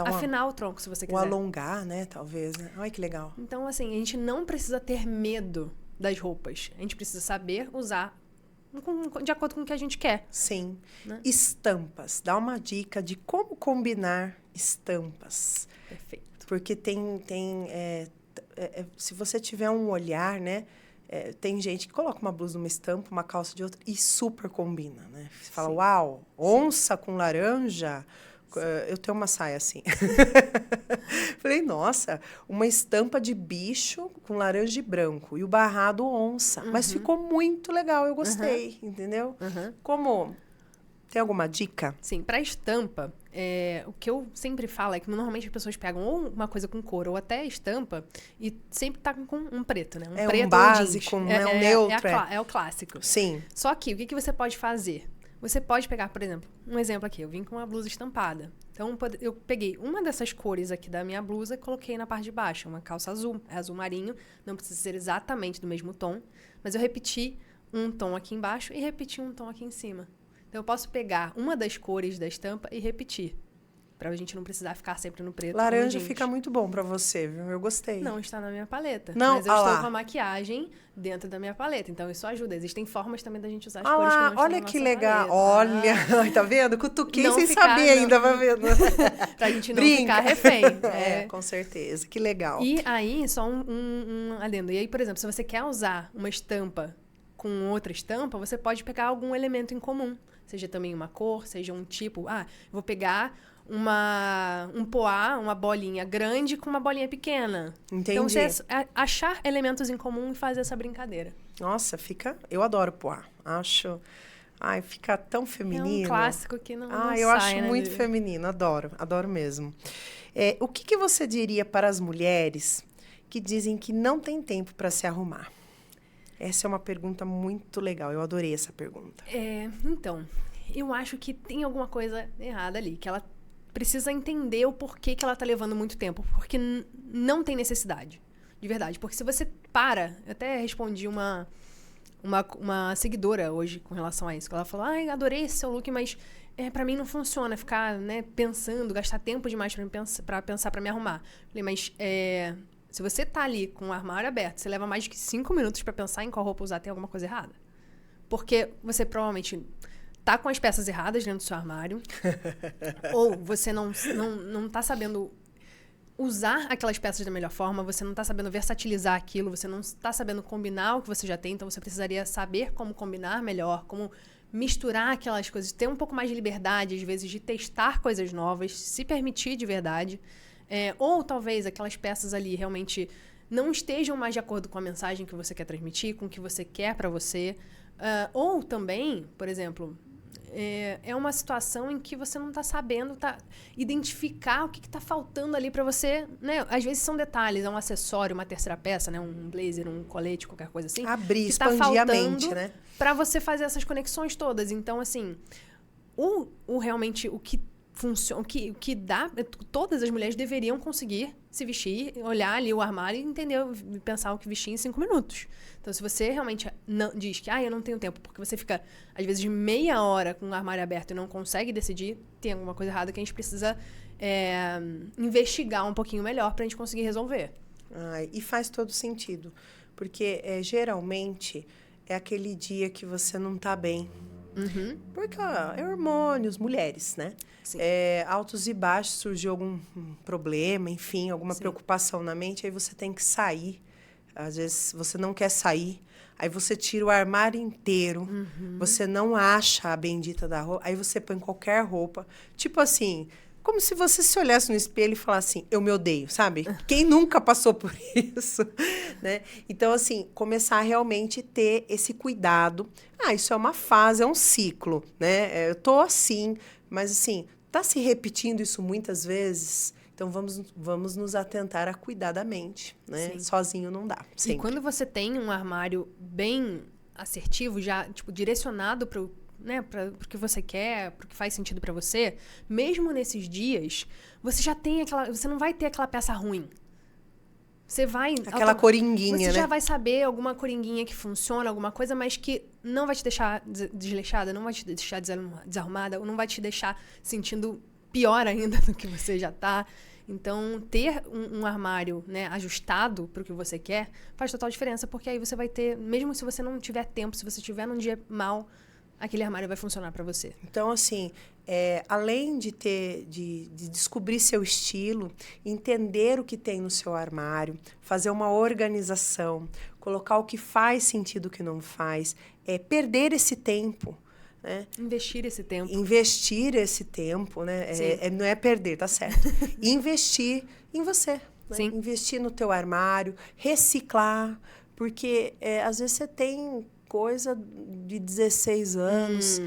afinar o tronco, se você quiser. Ou alongar, né? Talvez, né? Ai, que legal. Então, assim, a gente não precisa ter medo das roupas. A gente precisa saber usar de acordo com o que a gente quer. Sim. Né? Estampas. Dá uma dica de como combinar estampas. Perfeito. Porque se você tiver um olhar, né? Tem gente que coloca uma blusa numa estampa, uma calça de outra e super combina, né? Você fala, Sim. uau, onça com laranja. Eu tenho uma saia assim. Falei, nossa, uma estampa de bicho com laranja e branco. E o barrado onça. Uhum. Mas ficou muito legal, eu gostei, entendeu? Uhum. Como... Tem alguma dica? Sim, para estampa, o que eu sempre falo é que normalmente as pessoas pegam ou uma coisa com cor ou até estampa e sempre tá com um preto, né? Um preto um básico, ou jeans. né? Um neutro. É o clássico. Sim. Só que o que você pode fazer? Você pode pegar, por exemplo, um exemplo aqui. Eu vim com uma blusa estampada. Então, eu peguei uma dessas cores aqui da minha blusa e coloquei na parte de baixo. Uma calça azul, azul marinho. Não precisa ser exatamente do mesmo tom. Mas eu repeti um tom aqui embaixo e repeti um tom aqui em cima. Então, eu posso pegar uma das cores da estampa e repetir. Pra gente não precisar ficar sempre no preto. Laranja fica muito bom pra você, viu? Eu gostei. Não está na minha paleta. Não, mas eu estou com a maquiagem dentro da minha paleta. Então, isso ajuda. Existem formas também da gente usar as cores que não estão olha na que nossa legal. paleta. Olha, tá vendo? Cutuquei Não sem ficar, saber ainda, vai vendo? Pra gente não ficar refém. Com certeza. Que legal. E aí, só um adendo. E aí, por exemplo, se você quer usar uma estampa com outra estampa, você pode pegar algum elemento em comum. Seja também uma cor, seja um tipo. Vou pegar um poá, uma bolinha grande com uma bolinha pequena. Entendi. Então, você achar elementos em comum e fazer essa brincadeira. Nossa, eu adoro poá. Acho... Ai, fica tão feminino. É um clássico que não eu sai, acho né, muito feminino. Adoro mesmo. O que você diria para as mulheres que dizem que não tem tempo para se arrumar? Essa é uma pergunta muito legal. Eu adorei essa pergunta. Então, eu acho que tem alguma coisa errada ali. Que ela precisa entender o porquê que ela tá levando muito tempo. Porque não tem necessidade. De verdade. Porque se você para... Eu até respondi uma seguidora hoje com relação a isso. Que ela falou, adorei esse seu look, mas pra mim não funciona ficar, né, pensando, gastar tempo demais pra pensar pra me arrumar. Falei, mas se você tá ali com o armário aberto, você leva mais de 5 minutos pra pensar em qual roupa usar, tem alguma coisa errada. Porque você provavelmente tá com as peças erradas dentro do seu armário. Ou você não tá sabendo usar aquelas peças da melhor forma, você não tá sabendo versatilizar aquilo, você não tá sabendo combinar o que você já tem, então você precisaria saber como combinar melhor, como misturar aquelas coisas, ter um pouco mais de liberdade, às vezes, de testar coisas novas, se permitir de verdade. Ou talvez aquelas peças ali realmente não estejam mais de acordo com a mensagem que você quer transmitir, com o que você quer pra você. Ou também, por exemplo, é uma situação em que você não tá sabendo identificar o que tá faltando ali pra você, né? Às vezes são detalhes, é um acessório, uma terceira peça, né? Um blazer, um colete, qualquer coisa assim. Abrir, que expandir tá faltando a mente, né? Pra você fazer essas conexões todas. Então, assim, realmente o que funciona, o que dá, todas as mulheres deveriam conseguir se vestir, olhar ali o armário e entender, pensar o que vestir em 5 minutos. Então, se você realmente não, diz que eu não tenho tempo, porque você fica, às vezes, de meia hora com o armário aberto e não consegue decidir, tem alguma coisa errada que a gente precisa investigar um pouquinho melhor pra gente conseguir resolver. E faz todo sentido. Porque, geralmente, é aquele dia que você não tá bem. Uhum. Porque é hormônios, mulheres, né? Sim. Altos e baixos, surgiu algum problema, enfim, alguma Sim. preocupação na mente, aí você tem que sair. Às vezes você não quer sair, aí você tira o armário inteiro, você não acha a bendita da roupa, aí você põe qualquer roupa. Tipo assim, como se você se olhasse no espelho e falasse assim, eu me odeio, sabe? Quem nunca passou por isso, né? Então, assim, começar a realmente ter esse cuidado. Isso é uma fase, é um ciclo, né? Eu tô assim, mas assim, tá se repetindo isso muitas vezes, então vamos nos atentar a cuidar da mente, né? Sim. Sozinho não dá, sempre. E quando você tem um armário bem assertivo, já, tipo, direcionado para o que você quer, para o que faz sentido para você, mesmo nesses dias, você já tem você não vai ter aquela peça ruim. Você vai... Aquela coringuinha, você né? já vai saber alguma coringuinha que funciona, alguma coisa, mas que não vai te deixar desleixada, não vai te deixar desarrumada, ou não vai te deixar sentindo pior ainda do que você já tá. Então, ter um armário, né, ajustado para o que você quer faz total diferença, porque aí você vai ter, mesmo se você não tiver tempo, se você estiver num dia mal, aquele armário vai funcionar para você. Então, assim, além de descobrir seu estilo, entender o que tem no seu armário, fazer uma organização, colocar o que faz sentido e o que não faz, perder esse tempo, né? Investir esse tempo. Né? Sim. Não é perder, tá certo. Investir em você. Né? Sim. Investir no teu armário, reciclar, porque às vezes você tem coisa de 16 anos,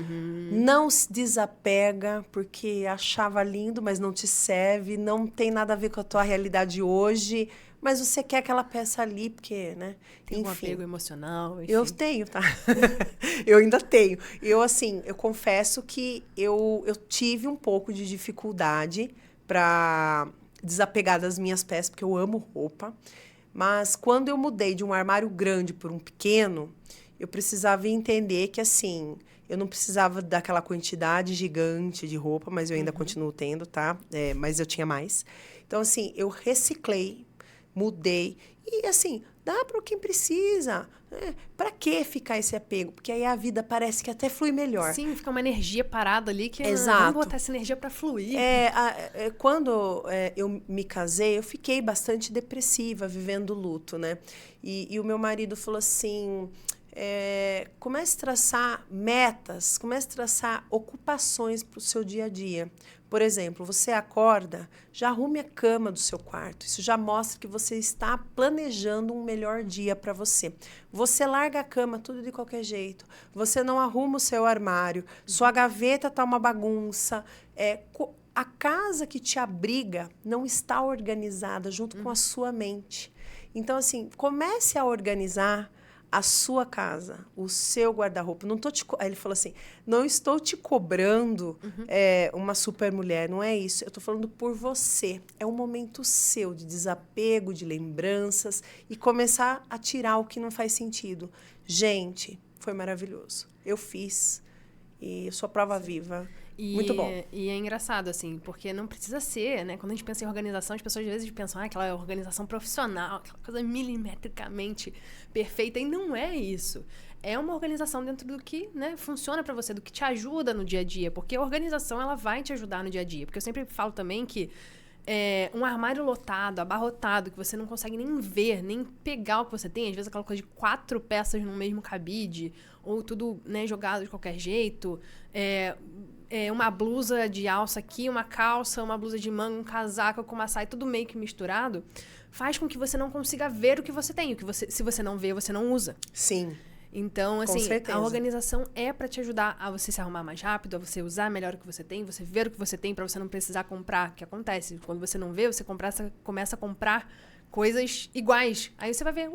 não se desapega, porque achava lindo, mas não te serve, não tem nada a ver com a tua realidade hoje, mas você quer aquela peça ali, porque, né? Tem um apego emocional, enfim. Eu tenho, tá? Eu ainda tenho. Eu confesso que eu tive um pouco de dificuldade para desapegar das minhas peças, porque eu amo roupa. Mas quando eu mudei de um armário grande para um pequeno, eu precisava entender que, assim, eu não precisava daquela quantidade gigante de roupa, mas eu ainda continuo tendo, tá? Mas eu tinha mais. Então, assim, eu reciclei, mudei. E, assim, dá para quem precisa. Né? Para que ficar esse apego? Porque aí a vida parece que até flui melhor. Sim, fica uma energia parada ali que Exato. Vamos botar essa energia para fluir. Quando eu me casei, eu fiquei bastante depressiva, vivendo luto, né? E o meu marido falou assim... comece a traçar metas, comece a traçar ocupações para o seu dia a dia. Por exemplo, você acorda, já arrume a cama do seu quarto. Isso já mostra que você está planejando um melhor dia para você. Você larga a cama tudo de qualquer jeito. Você não arruma o seu armário. Sua gaveta está uma bagunça. A casa que te abriga não está organizada junto com a sua mente. Então, assim, comece a organizar a sua casa, o seu guarda-roupa. Aí ele falou assim, não estou te cobrando uma super mulher, não é isso. Eu estou falando por você. É um momento seu de desapego, de lembranças e começar a tirar o que não faz sentido. Gente, foi maravilhoso. Eu fiz e eu sou prova viva. Muito bom. E é engraçado, assim, porque não precisa ser, né? Quando a gente pensa em organização, as pessoas às vezes pensam, aquela organização profissional, aquela coisa milimetricamente perfeita, e não é isso. É uma organização dentro do que, né, funciona pra você, do que te ajuda no dia a dia, porque a organização, ela vai te ajudar no dia a dia. Porque eu sempre falo também que um armário lotado, abarrotado, que você não consegue nem ver, nem pegar o que você tem, às vezes aquela coisa de 4 peças no mesmo cabide, ou tudo, né, jogado de qualquer jeito, uma blusa de alça aqui, uma calça, uma blusa de manga, um casaco com uma saia, tudo meio que misturado, faz com que você não consiga ver o que você tem. Se você não vê, você não usa. Sim. Então, assim, certeza. A organização é para te ajudar a você se arrumar mais rápido, a você usar melhor o que você tem, você ver o que você tem para você não precisar comprar. O que acontece? Quando você não vê, você começa a comprar coisas iguais. Aí você vai ver,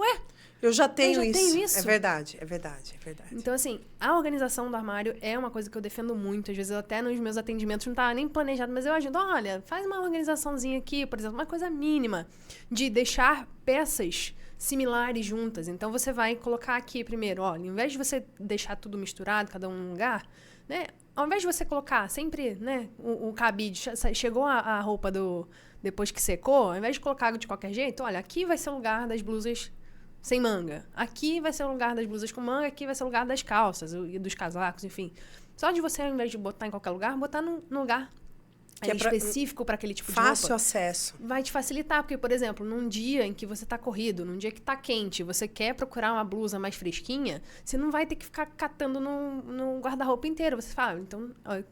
Eu já tenho Eu já tenho isso. É verdade, é verdade, é verdade. Então, assim, a organização do armário é uma coisa que eu defendo muito. Às vezes, até nos meus atendimentos, não estava nem planejado, mas eu ajudo. Olha, faz uma organizaçãozinha aqui, por exemplo, uma coisa mínima, de deixar peças similares juntas. Então, você vai colocar aqui primeiro, olha, ao invés de você deixar tudo misturado, cada um num lugar, né? Ao invés de você colocar sempre, né, o cabide, chegou a roupa depois que secou, ao invés de colocar de qualquer jeito, olha, aqui vai ser o lugar das blusas sem manga. Aqui vai ser o lugar das blusas com manga, aqui vai ser o lugar das calças e dos casacos, enfim. Só de você, ao invés de botar em qualquer lugar, botar num lugar específico para aquele tipo de roupa. Fácil acesso. Vai te facilitar, porque, por exemplo, num dia em que você tá corrido, num dia que tá quente, você quer procurar uma blusa mais fresquinha, você não vai ter que ficar catando no guarda-roupa inteiro. Você fala, então,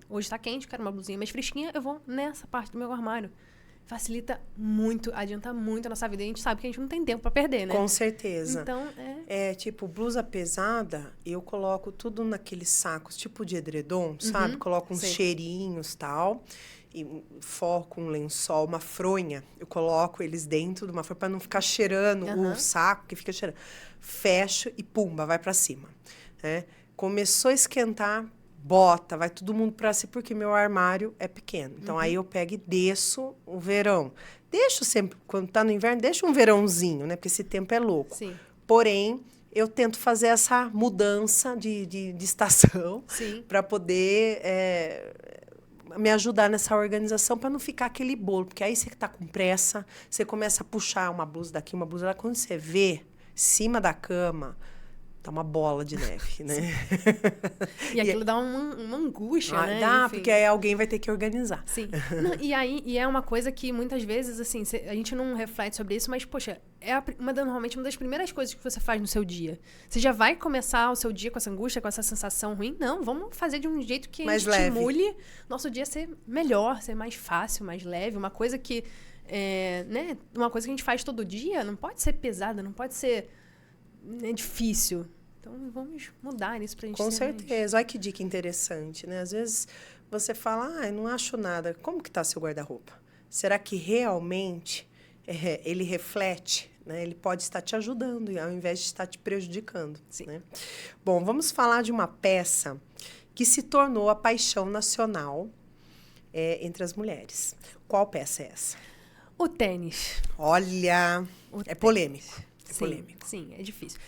hoje tá quente, quero uma blusinha mais fresquinha, eu vou nessa parte do meu armário. Facilita muito, adianta muito a nossa vida. E a gente sabe que a gente não tem tempo para perder, né? Com certeza. Então, tipo, blusa pesada, eu coloco tudo naqueles sacos, tipo de edredom, sabe? Coloco uns cheirinhos e tal. E forro com um lençol, uma fronha. Eu coloco eles dentro de uma fronha para não ficar cheirando o saco que fica cheirando. Fecho e pumba, vai para cima. Né? Começou a esquentar, bota, vai todo mundo para cima, porque meu armário é pequeno. Então, aí eu pego e desço o verão. Deixo sempre, quando tá no inverno, deixo um verãozinho, né? Porque esse tempo é louco. Sim. Porém, eu tento fazer essa mudança de estação para poder me ajudar nessa organização, para não ficar aquele bolo. Porque aí você tá com pressa, você começa a puxar uma blusa daqui, uma blusa lá. Quando você vê, cima da cama, tá uma bola de neve, né? E aquilo dá uma angústia, né? Dá, Enfim. porque aí alguém vai ter que organizar. Sim. Não, e é uma coisa que muitas vezes, assim, a gente não reflete sobre isso, mas, poxa, normalmente uma das primeiras coisas que você faz no seu dia. Você já vai começar o seu dia com essa angústia, com essa sensação ruim? Não, vamos fazer de um jeito que mais estimule nosso dia a ser melhor, ser mais fácil, mais leve. Uma coisa que, né? Uma coisa que a gente faz todo dia não pode ser pesada, não pode ser difícil. Então, vamos mudar isso pra gente Com ser certeza. Olha que dica interessante, né? Às vezes você fala, eu não acho nada. Como que tá seu guarda-roupa? Será que realmente ele reflete? Né? Ele pode estar te ajudando, ao invés de estar te prejudicando. Sim. Né? Bom, vamos falar de uma peça que se tornou a paixão nacional entre as mulheres. Qual peça é essa? O tênis. Olha, é polêmico. Sim, é difícil.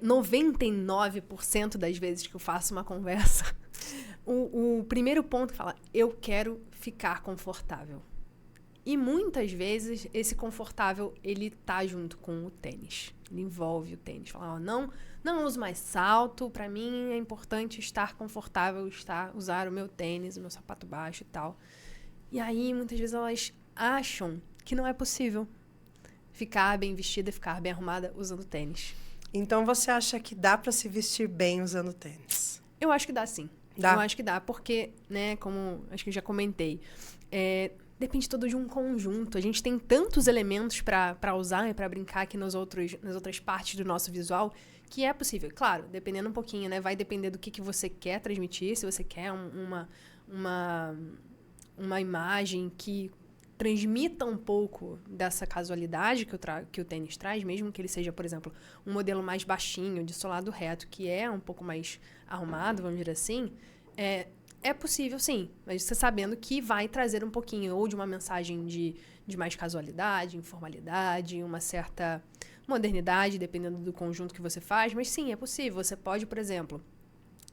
99% das vezes que eu faço uma conversa, o primeiro ponto fala, eu quero ficar confortável. E muitas vezes esse confortável, ele tá junto com o tênis. Ele envolve o tênis. Fala, não uso mais salto, pra mim é importante estar confortável, usar o meu tênis, o meu sapato baixo e tal. E aí, muitas vezes elas acham que não é possível ficar bem vestida, ficar bem arrumada usando tênis. Então, você acha que dá para se vestir bem usando tênis? Eu acho que dá, sim. Dá? Eu acho que dá, porque, né, como acho que eu já comentei, depende todo de um conjunto. A gente tem tantos elementos para usar e para brincar aqui nas outras partes do nosso visual que é possível. Claro, dependendo um pouquinho, né? Vai depender do que você quer transmitir. Se você quer uma imagem que transmita um pouco dessa casualidade que o tênis traz, mesmo que ele seja, por exemplo, um modelo mais baixinho, de solado reto, que é um pouco mais arrumado, vamos dizer assim, é possível, sim, mas você sabendo que vai trazer um pouquinho ou de uma mensagem de mais casualidade, informalidade, uma certa modernidade, dependendo do conjunto que você faz, mas sim, é possível. Você pode, por exemplo,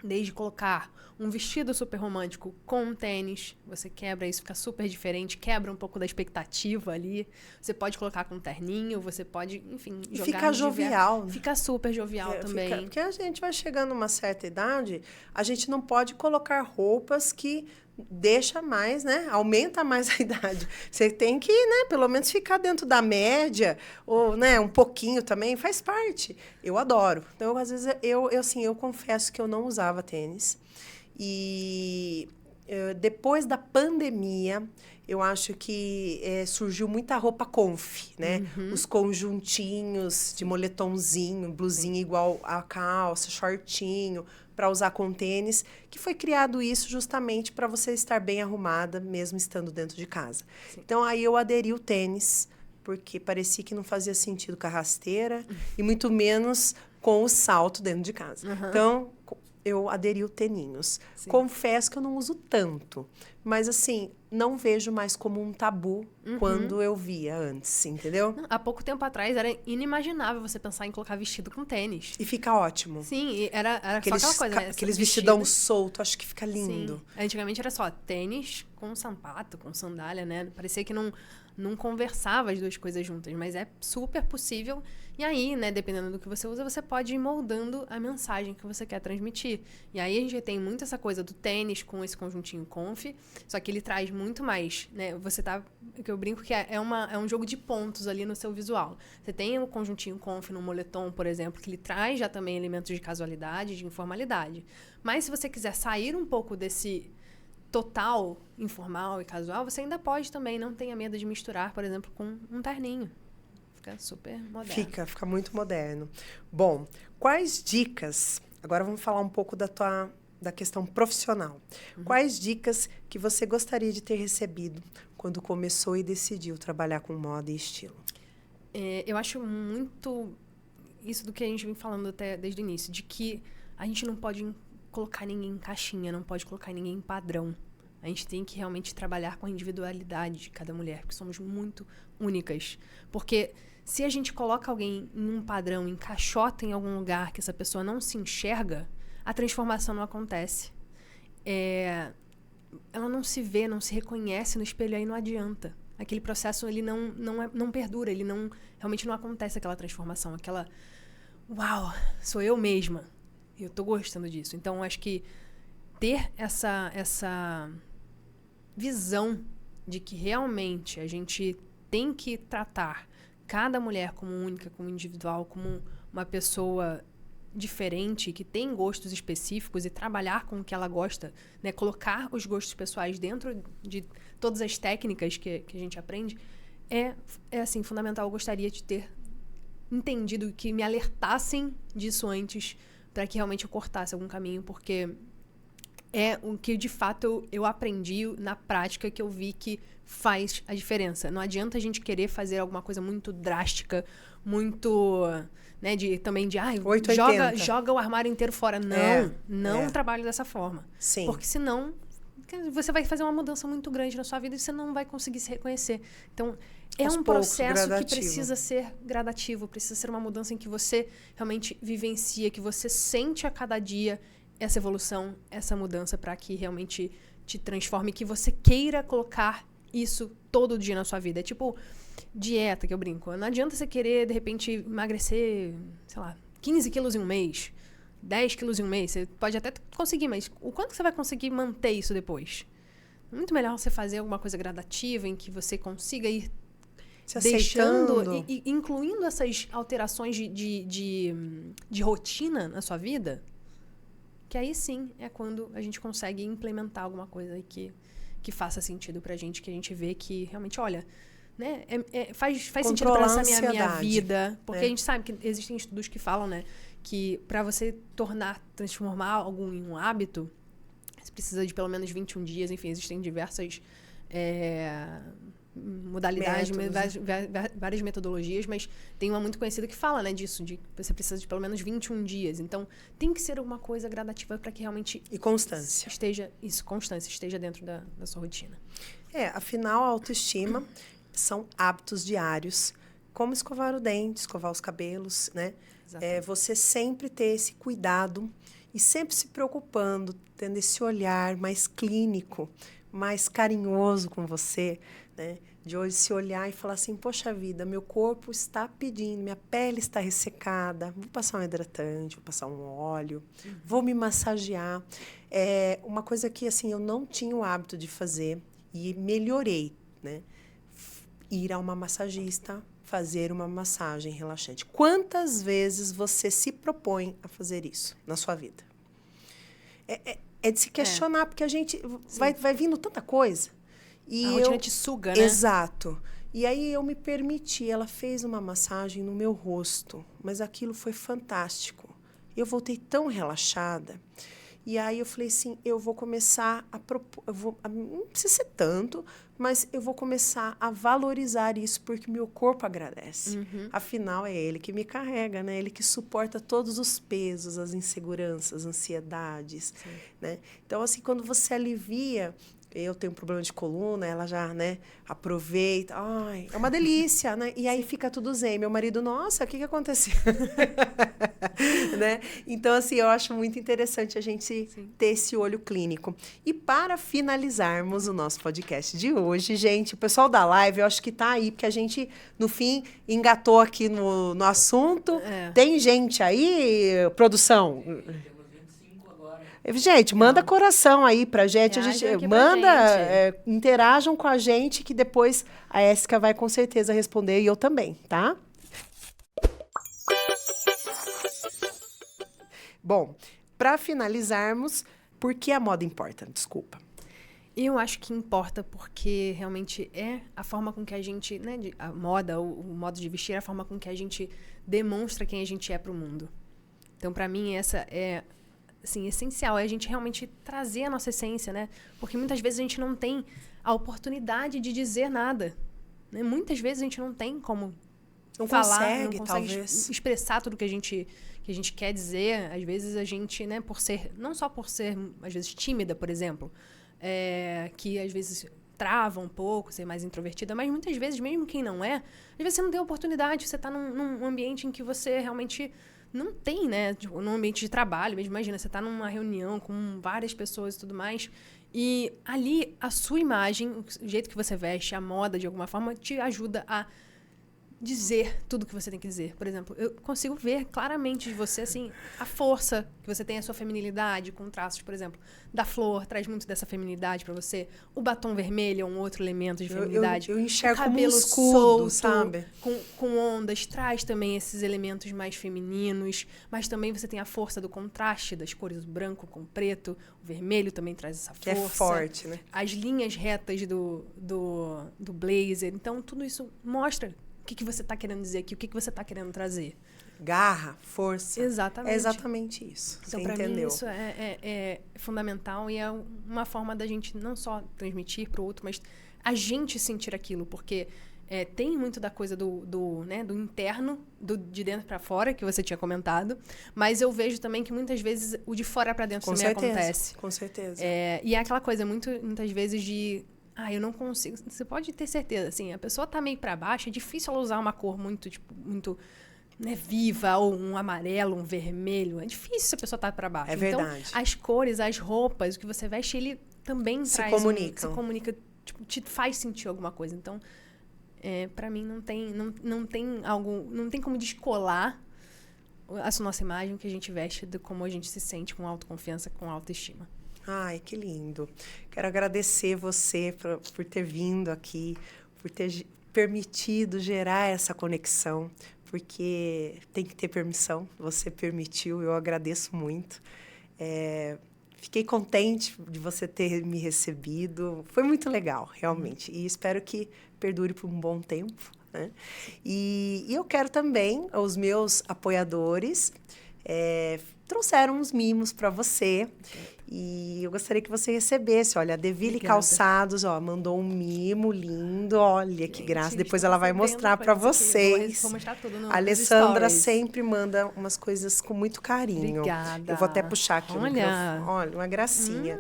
desde colocar um vestido super romântico com um tênis, você quebra isso, fica super diferente, quebra um pouco da expectativa ali. Você pode colocar com um terninho, você pode, enfim, jogar... Fica jovial. Né? Fica super jovial também. Porque a gente vai chegando a uma certa idade, a gente não pode colocar roupas que deixa mais, né? Aumenta mais a idade. Você tem que, né, pelo menos ficar dentro da média, ou, né, um pouquinho também, faz parte. Eu adoro. Então, às vezes, eu confesso que eu não usava tênis. E depois da pandemia, eu acho que surgiu muita roupa conf, né? Uhum. Os conjuntinhos de moletomzinho, blusinha igual a calça, shortinho, para usar com tênis, que foi criado isso justamente para você estar bem arrumada, mesmo estando dentro de casa. Sim. Então, aí eu aderi o tênis porque parecia que não fazia sentido com a rasteira e muito menos com o salto dentro de casa. Então, eu aderi ao teninhos. Sim. Confesso que eu não uso tanto, mas assim, não vejo mais como um tabu quando eu via antes, entendeu? Há pouco tempo atrás era inimaginável você pensar em colocar vestido com tênis. E fica ótimo. Sim, e era só aquela coisa, né? Aqueles vestidão solto, acho que fica lindo. Sim. Antigamente era só tênis com sapato, com sandália, né? Parecia que não conversava as duas coisas juntas, mas é super possível. E aí, né, dependendo do que você usa, você pode ir moldando a mensagem que você quer transmitir. E aí a gente tem muito essa coisa do tênis com esse conjuntinho conf, só que ele traz muito mais, né? Que eu brinco que é um jogo de pontos ali no seu visual. Você tem o conjuntinho conf no moletom, por exemplo, que ele traz já também elementos de casualidade, de informalidade. Mas se você quiser sair um pouco desse total informal e casual, você ainda pode também, não tenha medo de misturar, por exemplo, com um terninho. Fica super moderno. Fica muito moderno. Bom, quais dicas... Agora vamos falar um pouco da questão profissional. Quais dicas que você gostaria de ter recebido quando começou e decidiu trabalhar com moda e estilo? Eu acho muito isso do que a gente vem falando até desde o início, de que a gente não pode colocar ninguém em caixinha, não pode colocar ninguém em padrão. A gente tem que realmente trabalhar com a individualidade de cada mulher, porque somos muito únicas. Porque se a gente coloca alguém em um padrão, encaixota em algum lugar que essa pessoa não se enxerga, a transformação não acontece. Ela não se vê, não se reconhece no espelho, aí não adianta. Aquele processo ele não perdura, ele realmente não acontece aquela transformação, aquela uau, sou eu mesma. Eu tô gostando disso. Então, acho que ter essa visão de que realmente a gente tem que tratar cada mulher como única, como individual, como uma pessoa diferente, que tem gostos específicos e trabalhar com o que ela gosta, né? Colocar os gostos pessoais dentro de todas as técnicas que a gente aprende, é assim, fundamental. Eu gostaria de ter entendido, que me alertassem disso antes, para que realmente eu cortasse algum caminho, porque é o que, de fato, eu aprendi na prática, que eu vi que faz a diferença. Não adianta a gente querer fazer alguma coisa muito drástica, muito, né, joga o armário inteiro fora. Não trabalho dessa forma. Sim. Porque senão você vai fazer uma mudança muito grande na sua vida e você não vai conseguir se reconhecer. Então, é um processo que precisa ser gradativo, precisa ser uma mudança em que você realmente vivencia, que você sente a cada dia essa evolução, essa mudança, para que realmente te transforme, que você queira colocar isso todo dia na sua vida. É tipo dieta, que eu brinco. Não adianta você querer, de repente, emagrecer, sei lá, 15 quilos em um mês, 10 quilos em um mês. Você pode até conseguir, mas o quanto que você vai conseguir manter isso depois? Muito melhor você fazer alguma coisa gradativa, em que você consiga ir se deixando e incluindo essas alterações de rotina na sua vida, que aí sim é quando a gente consegue implementar alguma coisa que faça sentido pra gente, que a gente vê que realmente, olha, né, faz sentido pra essa minha vida. Porque a gente sabe que existem estudos que falam, né, que pra você transformar algo em um hábito, você precisa de pelo menos 21 dias. Enfim, existem diversas modalidades, várias metodologias, mas tem uma muito conhecida que fala, né, disso, de que você precisa de pelo menos 21 dias. Então, tem que ser alguma coisa gradativa para que realmente... E constância. Constância esteja dentro da sua rotina. Afinal, a autoestima são hábitos diários, como escovar o dente, escovar os cabelos, né? Você sempre ter esse cuidado e sempre se preocupando, tendo esse olhar mais clínico, mais carinhoso com você, né? De hoje se olhar e falar assim, poxa vida, meu corpo está pedindo, minha pele está ressecada, vou passar um hidratante, vou passar um óleo, vou me massagear. É uma coisa que assim, eu não tinha o hábito de fazer e melhorei, né? Ir a uma massagista, fazer uma massagem relaxante. Quantas vezes você se propõe a fazer isso na sua vida? É de se questionar, porque a gente vai vindo tanta coisa. E a rotina te suga, né? Exato. E aí eu me permiti, ela fez uma massagem no meu rosto, mas aquilo foi fantástico. Eu voltei tão relaxada. E aí eu falei assim, eu vou começar a propor, não precisa ser tanto, mas eu vou começar a valorizar isso porque meu corpo agradece. Afinal, é ele que me carrega, né? Ele que suporta todos os pesos, as inseguranças, ansiedades, né? Então, assim, quando você alivia... Eu tenho um problema de coluna, ela já, né, aproveita. Ai, é uma delícia, né? E aí fica tudo zen. Meu marido, nossa, o que aconteceu? Né? Então, assim, eu acho muito interessante a gente ter esse olho clínico. E para finalizarmos o nosso podcast de hoje, gente, o pessoal da live, eu acho que tá aí, porque a gente, no fim, engatou aqui no assunto. Tem gente aí, produção? Gente, manda coração aí pra gente. Interajam com a gente, que depois a Éssica vai com certeza responder e eu também, tá? Bom, para finalizarmos, por que a moda importa? Desculpa. Eu acho que importa porque realmente é a forma com que a gente, né, a moda, o modo de vestir, é a forma com que a gente demonstra quem a gente é pro mundo. Então, para mim, essa é... assim, essencial é a gente realmente trazer a nossa essência, né? Porque muitas vezes a gente não tem a oportunidade de dizer nada, né? Muitas vezes a gente não tem como falar, não consegue expressar tudo que a gente quer dizer. Às vezes a gente, né, não só por ser, às vezes, tímida, por exemplo, que às vezes trava um pouco, ser mais introvertida, mas muitas vezes, mesmo quem não é, às vezes você não tem oportunidade, você está num ambiente em que você realmente... não tem, né? Tipo, num ambiente de trabalho mesmo. Imagina, você tá numa reunião com várias pessoas e tudo mais. E ali, a sua imagem, o jeito que você veste, a moda, de alguma forma, te ajuda a dizer tudo que você tem que dizer. Por exemplo, eu consigo ver claramente de você, assim, a força que você tem, a sua feminilidade, com traços, por exemplo, da flor, traz muito dessa feminilidade pra você. O batom vermelho é um outro elemento de feminilidade. Eu enxergo o cabelo como um escudo, solto, sabe? Com ondas, traz também esses elementos mais femininos, mas também você tem a força do contraste das cores, o branco com o preto, o vermelho também traz essa força. Que é forte, né? As linhas retas do blazer. Então, tudo isso mostra o que você está querendo dizer aqui, o que você está querendo trazer. Garra, força. Exatamente. É exatamente isso. Então, você para entendeu? mim, isso é fundamental e é uma forma da gente não só transmitir para o outro, mas a gente sentir aquilo, porque tem muito da coisa do interno, de dentro para fora, que você tinha comentado, mas eu vejo também que muitas vezes o de fora para dentro também acontece. Com certeza. E é aquela coisa muitas vezes de... eu não consigo. Você pode ter certeza, assim, a pessoa tá meio para baixo, é difícil ela usar uma cor muito, né, viva, ou um amarelo, um vermelho. É difícil a pessoa tá para baixo. É verdade. Então, as cores, as roupas, o que você veste, ele também se comunica, tipo, te faz sentir alguma coisa. Então, para mim, não tem como descolar a nossa imagem, o que a gente veste, de como a gente se sente com autoconfiança, com autoestima. Ai, que lindo. Quero agradecer você por ter vindo aqui, por ter permitido gerar essa conexão, porque tem que ter permissão, você permitiu, eu agradeço muito. Fiquei contente de você ter me recebido, foi muito legal, realmente, e espero que perdure por um bom tempo, né? E eu quero também, os meus apoiadores, trouxeram uns mimos para você. E eu gostaria que você recebesse. Olha, a Deville Calçados, mandou um mimo lindo. Olha, que graça. Depois ela vai mostrar para vocês. Vou mostrar tudo a Alessandra sempre manda umas coisas com muito carinho. Obrigada. Eu vou até puxar aqui o microfone. Olha, uma gracinha.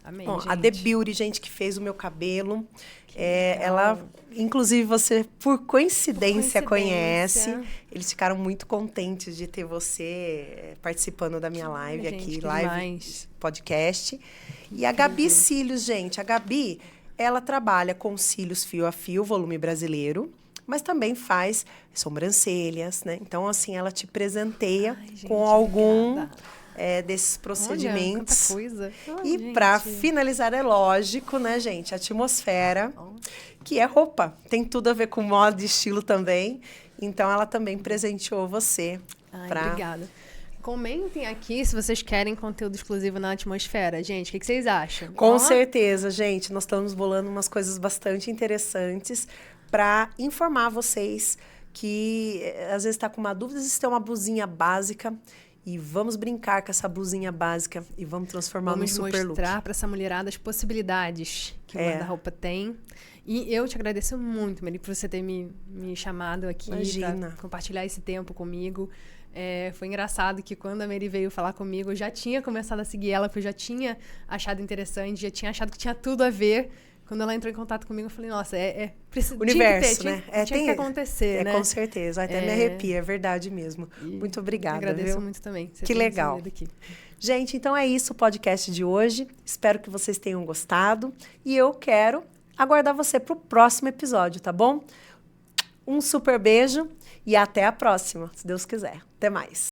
Amém, a The Beauty, gente, que fez o meu cabelo. Ela, inclusive, você, por coincidência, conhece. Eles ficaram muito contentes de ter você participando da minha live aqui, podcast. E a Gabi Cílios, gente. A Gabi, ela trabalha com cílios fio a fio, volume brasileiro, mas também faz sobrancelhas, né? Então, assim, ela te presenteia com algum... desses procedimentos. Olha, quanta coisa. E para finalizar, é lógico, né, gente? A atmosfera, que é roupa. Tem tudo a ver com moda e estilo também. Então, ela também presenteou você. Obrigada. Comentem aqui se vocês querem conteúdo exclusivo na atmosfera. Gente, o que vocês acham? Com certeza, gente. Nós estamos bolando umas coisas bastante interessantes para informar vocês que, às vezes, está com uma dúvida se tem uma blusinha básica. e vamos brincar com essa blusinha básica e vamos transformar num super look. Vamos mostrar para essa mulherada as possibilidades que o guarda-roupa tem. E eu te agradeço muito, Mary, por você ter me chamado aqui para compartilhar esse tempo comigo. Foi engraçado que quando a Mary veio falar comigo, eu já tinha começado a seguir ela, porque eu já tinha achado interessante, já tinha achado que tinha tudo a ver. Quando ela entrou em contato comigo, eu falei, nossa, universo, tinha que acontecer, né? Com certeza, até me arrepia, é verdade mesmo. Muito obrigada, agradeço muito também. Que legal. Aqui. Gente, então é isso o podcast de hoje. Espero que vocês tenham gostado. E eu quero aguardar você para o próximo episódio, tá bom? Um super beijo e até a próxima, se Deus quiser. Até mais.